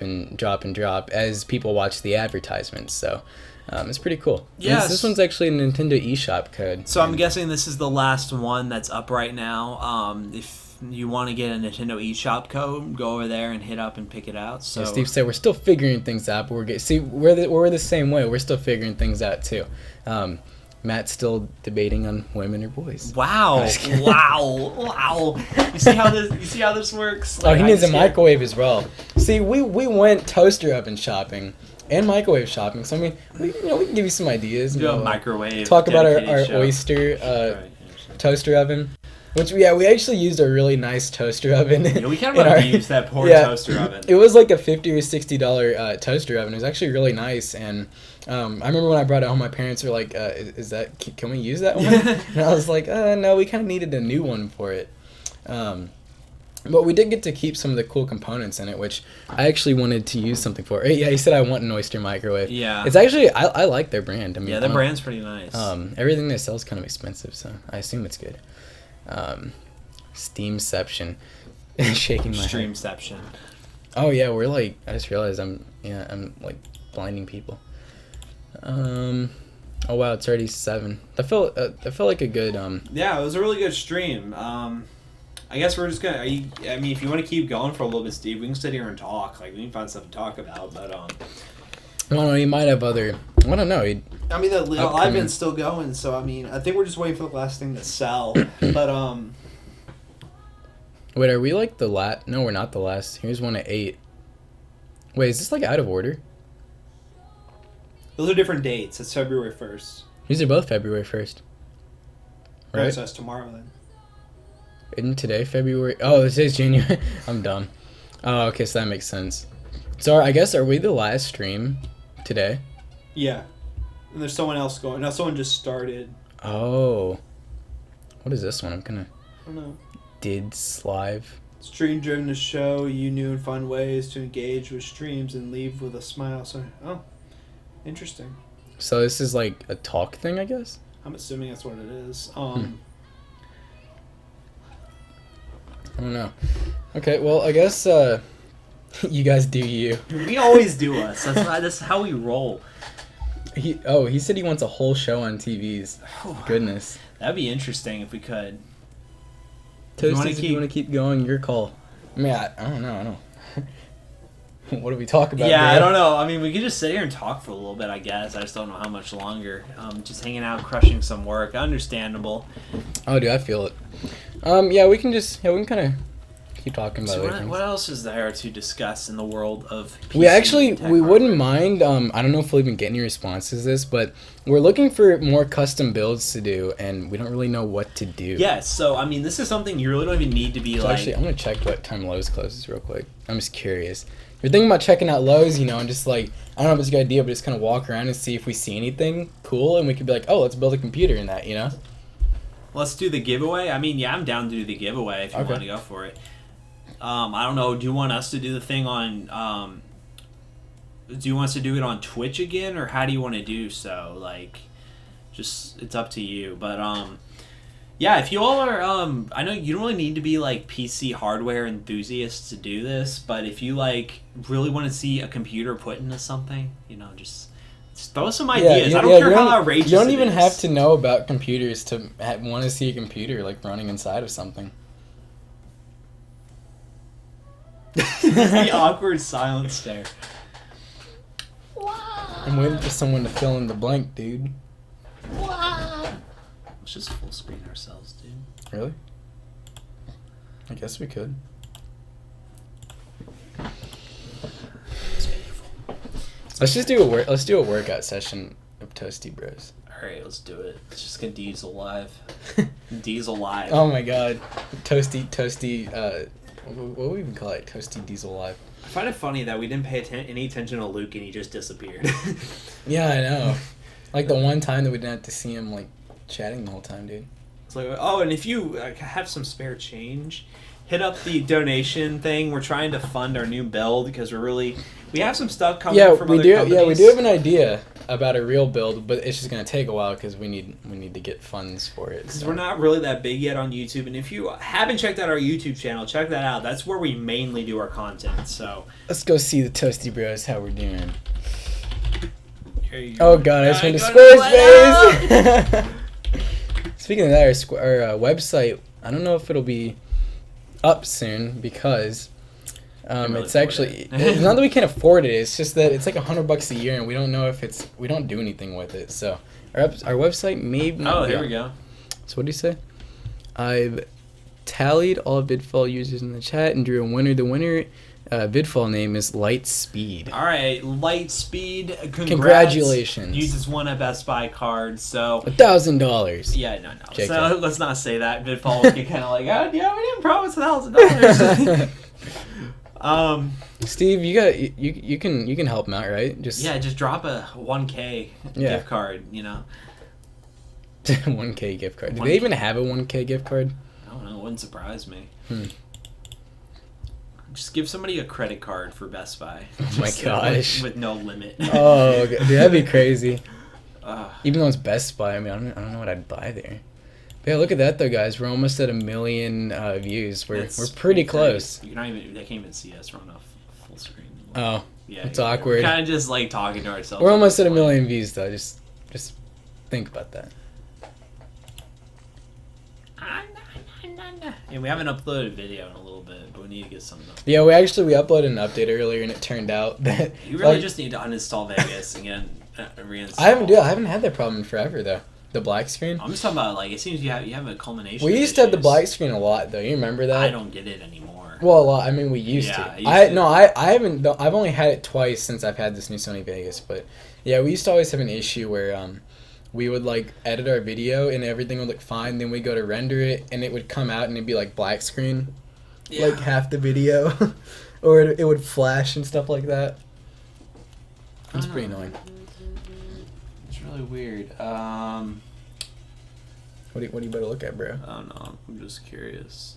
as people watch the advertisements. So it's pretty cool. Yes. This one's actually a Nintendo eShop code. So I'm guessing this is the last one that's up right now. If you want to get a Nintendo eShop code, go over there and hit up and pick it out. So Steve said we're still figuring things out, but we're the same way. We're still figuring things out too. Matt's still debating on women or boys. Wow! Wow! You see how this works? Oh, he needs a just microwave as well. See, we went toaster oven shopping and microwave shopping. So I mean, we can give you some ideas. Do a microwave. Talk about our show. oyster toaster oven. Which we actually used a really nice toaster oven. Yeah, we kind of abused that poor toaster oven. It was like a $50 or $60 toaster oven. It was actually really nice, and I remember when I brought it home, my parents were like, "Is that? Can we use that one?" And I was like, "No, we kind of needed a new one for it." But we did get to keep some of the cool components in it, which I actually wanted to use something for. Yeah, he said I want an oyster microwave. Yeah, it's actually I like their brand. I mean, yeah, their brand's pretty nice. Everything they sell is kind of expensive, so I assume it's good. Steamception. Shaking my head. Streamception. Oh yeah, we're like, I just realized I'm like blinding people. Oh wow, it's already 7. That felt like a good Yeah, it was a really good stream. I guess we're just gonna. If you want to keep going for a little bit, Steve, we can sit here and talk. Like we can find stuff to talk about. But I don't know. He might have other. I don't know. The live event's still going, so I think we're just waiting for the last thing to sell. But Wait, are we like the last? No, we're not the last. Here's one at 8. Wait, is this like out of order? Those are different dates. It's February 1st. These are both February 1st. Right, so that's tomorrow then. Isn't today February? Oh, this is January. I'm dumb. Oh, okay, so that makes sense. So I guess, are we the last stream today? Yeah. And there's someone else going. Now someone just started. Oh. What is this one? I don't know. Dids live. Stream driven to show you new and fun ways to engage with streams and leave with a smile. So, interesting. So this is like a talk thing, I guess? I'm assuming that's what it is. I don't know. Okay, well, I guess you guys do you. We always do us. That's how we roll. He said he wants a whole show on TVs. Goodness. That'd be interesting if we could. Toasty, if you want to keep going, your call. I mean, I don't know. What do we talk about? Yeah, bro? I don't know. We could just sit here and talk for a little bit, I guess. I just don't know how much longer. Just hanging out, crushing some work. Understandable. Oh, dude, I feel it. Yeah, we can kind of keep talking about it. What else is there to discuss in the world of PC we wouldn't mind, I don't know if we'll even get any responses to this, but we're looking for more custom builds to do, and we don't really know what to do. Yes, so, this is something you really don't even need to be so actually, I'm going to check what time Lowe's closes real quick. I'm just curious. You're thinking about checking out Lowe's, and just like, I don't know if it's a good idea, but just kind of walk around and see if we see anything cool, and we could be like, oh, let's build a computer in that, Let's do the giveaway. I'm down to do the giveaway if you want to go for it. I don't know. Do you want us to do the thing on? Do you want us to do it on Twitch again, or how do you want to do so? Like, just it's up to you. But yeah. If you all are, I know you don't really need to be like PC hardware enthusiasts to do this, but if you like really want to see a computer put into something, just throw some ideas. I don't care how outrageous. You don't even have to know about computers to want to see a computer like running inside of something. The awkward silent stare. I'm waiting for someone to fill in the blank, dude. Let's just full screen ourselves, dude. Really? I guess we could. It's beautiful. Let's do a workout session of Toasty Bros. Alright, let's do it. It's just gonna Diesel live. Diesel live. Oh my god. Toasty, what do we even call it? Toasty Diesel live. I find it funny that we didn't pay any attention to Luke and he just disappeared. Yeah, I know. Like the one time that we didn't have to see him like chatting the whole time, dude. It's like, oh, and if you have some spare change, hit up the donation thing. We're trying to fund our new build because we have some stuff coming from other companies. Yeah, we do have an idea about a real build, but it's just gonna take a while because we need to get funds for it. Because we're not really that big yet on YouTube, and if you haven't checked out our YouTube channel, check that out. That's where we mainly do our content. So let's go see the Toasty Bros how we're doing. Oh god, I just went to Squarespace. Speaking of that, our website, I don't know if it'll be up soon because really It's actually it's not that we can't afford it. It's just that it's like $100 a year, and we don't know if we don't do anything with it. So our website maybe. Oh, here we go. So what do you say? I've tallied all Vidfall users in the chat and drew a winner. The winner Vidfall name is Lightspeed. All right, Lightspeed. Congratulations. Uses one at Best Buy card, so $1,000. yeah, no. JK. So let's not say that. Vidfall will get kind of like, oh yeah, we didn't promise $1,000. Steve, you can help him out, right? Just drop a 1K gift card. 1K gift card. Do they even have a 1K gift card? I don't know. It wouldn't surprise me. Just give somebody a credit card for Best Buy. Oh my gosh. With no limit. Oh, dude, that'd be crazy. Even though it's Best Buy, I mean, I don't know what I'd buy there. But yeah, look at that though, guys. We're almost at 1 million views. We're pretty close. You're not even. They can't even see us. We're on a full screen. Oh, yeah. It's awkward. We're kind of just like talking to ourselves. We're almost at 1 million views though. Just think about that. And we haven't uploaded video in a little bit, but we need to get something up. Yeah, we uploaded an update earlier, and it turned out that you really just need to uninstall Vegas and reinstall. I haven't had that problem in forever though. The black screen. I'm just talking about like it seems you have a culmination. We used to have the black screen a lot though. You remember that? I don't get it anymore. Well, a lot. I mean, we used to. I haven't. I've only had it twice since I've had this new Sony Vegas. But yeah, we used to always have an issue where we would like edit our video and everything would look fine. Then we go to render it and it would come out and it'd be like black screen, like half the video, or it would flash and stuff like that. It's pretty annoying. It's really weird. What do you better look at, bro? I don't know. I'm just curious.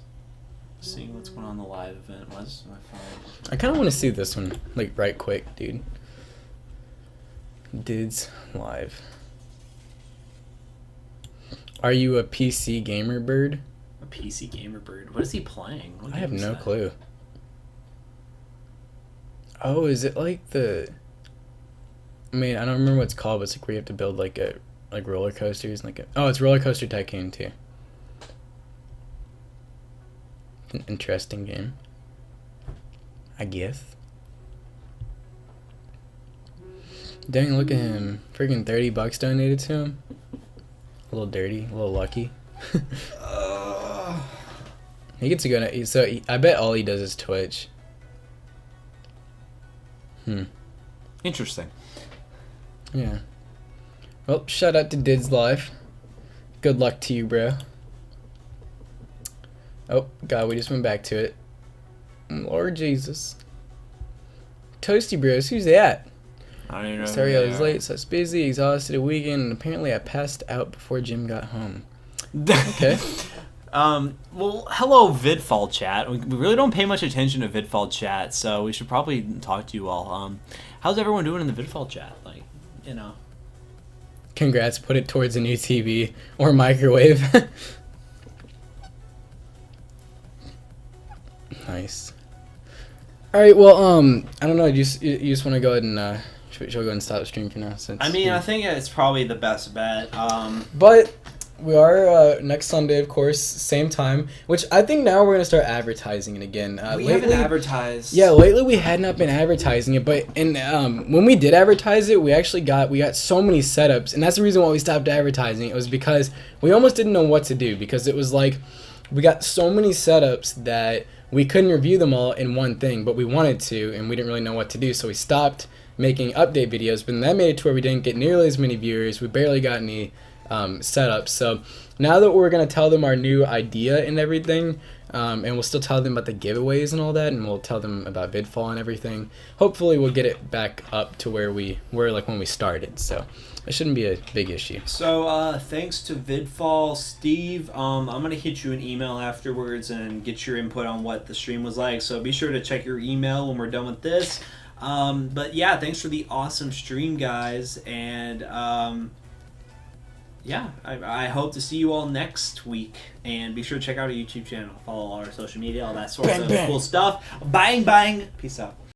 Seeing what's going on in the live event. What's my phone? I kind of want to see this one, like, right quick, dude. Dids live. Are you a PC gamer bird? A PC gamer bird? What is he playing? I have no clue. Oh, is it like the... I mean, I don't remember what it's called, but it's like where you have to build like roller coasters. Oh, it's Roller Coaster Tycoon 2. An interesting game, I guess. Dang, look at him. Freaking $30 donated to him. A little dirty, a little lucky. He gets to go to... I bet all he does is Twitch. Interesting. Yeah. Well, shout out to Dids Live. Good luck to you, bro. Oh, God, we just went back to it. Lord Jesus. Toasty Bros, who's that? I don't even know. Sorry I was late, so I was busy, exhausted a weekend, and apparently I passed out before Jim got home. Okay. Well, hello, Vidfall chat. We really don't pay much attention to Vidfall chat, so we should probably talk to you all. How's everyone doing in the Vidfall chat? Like, Congrats, put it towards a new TV or microwave. Nice. Alright, well, I don't know, you just want to go ahead and, should we go ahead and stop the stream for now? I mean, I think it's probably the best bet. But we are next Sunday, of course, same time, which I think now we're going to start advertising it again. We haven't advertised. Yeah, lately we had not been advertising it, but when we did advertise it, we got so many setups, and that's the reason why we stopped advertising. It was because we almost didn't know what to do, because it was like we got so many setups that we couldn't review them all in one thing, but we wanted to, and we didn't really know what to do, so we stopped making update videos, but that made it to where we didn't get nearly as many viewers. We barely got any setups. So now that we're going to tell them our new idea and everything, and we'll still tell them about the giveaways and all that, and we'll tell them about Vidfall and everything, hopefully we'll get it back up to where we were like when we started. So it shouldn't be a big issue. So thanks to Vidfall, Steve. I'm going to hit you an email afterwards and get your input on what the stream was like. So be sure to check your email when we're done with this. But yeah, thanks for the awesome stream, guys. And yeah, I hope to see you all next week. And be sure to check out our YouTube channel, follow all our social media, all that sorts of cool stuff. Bang, bang. Peace out.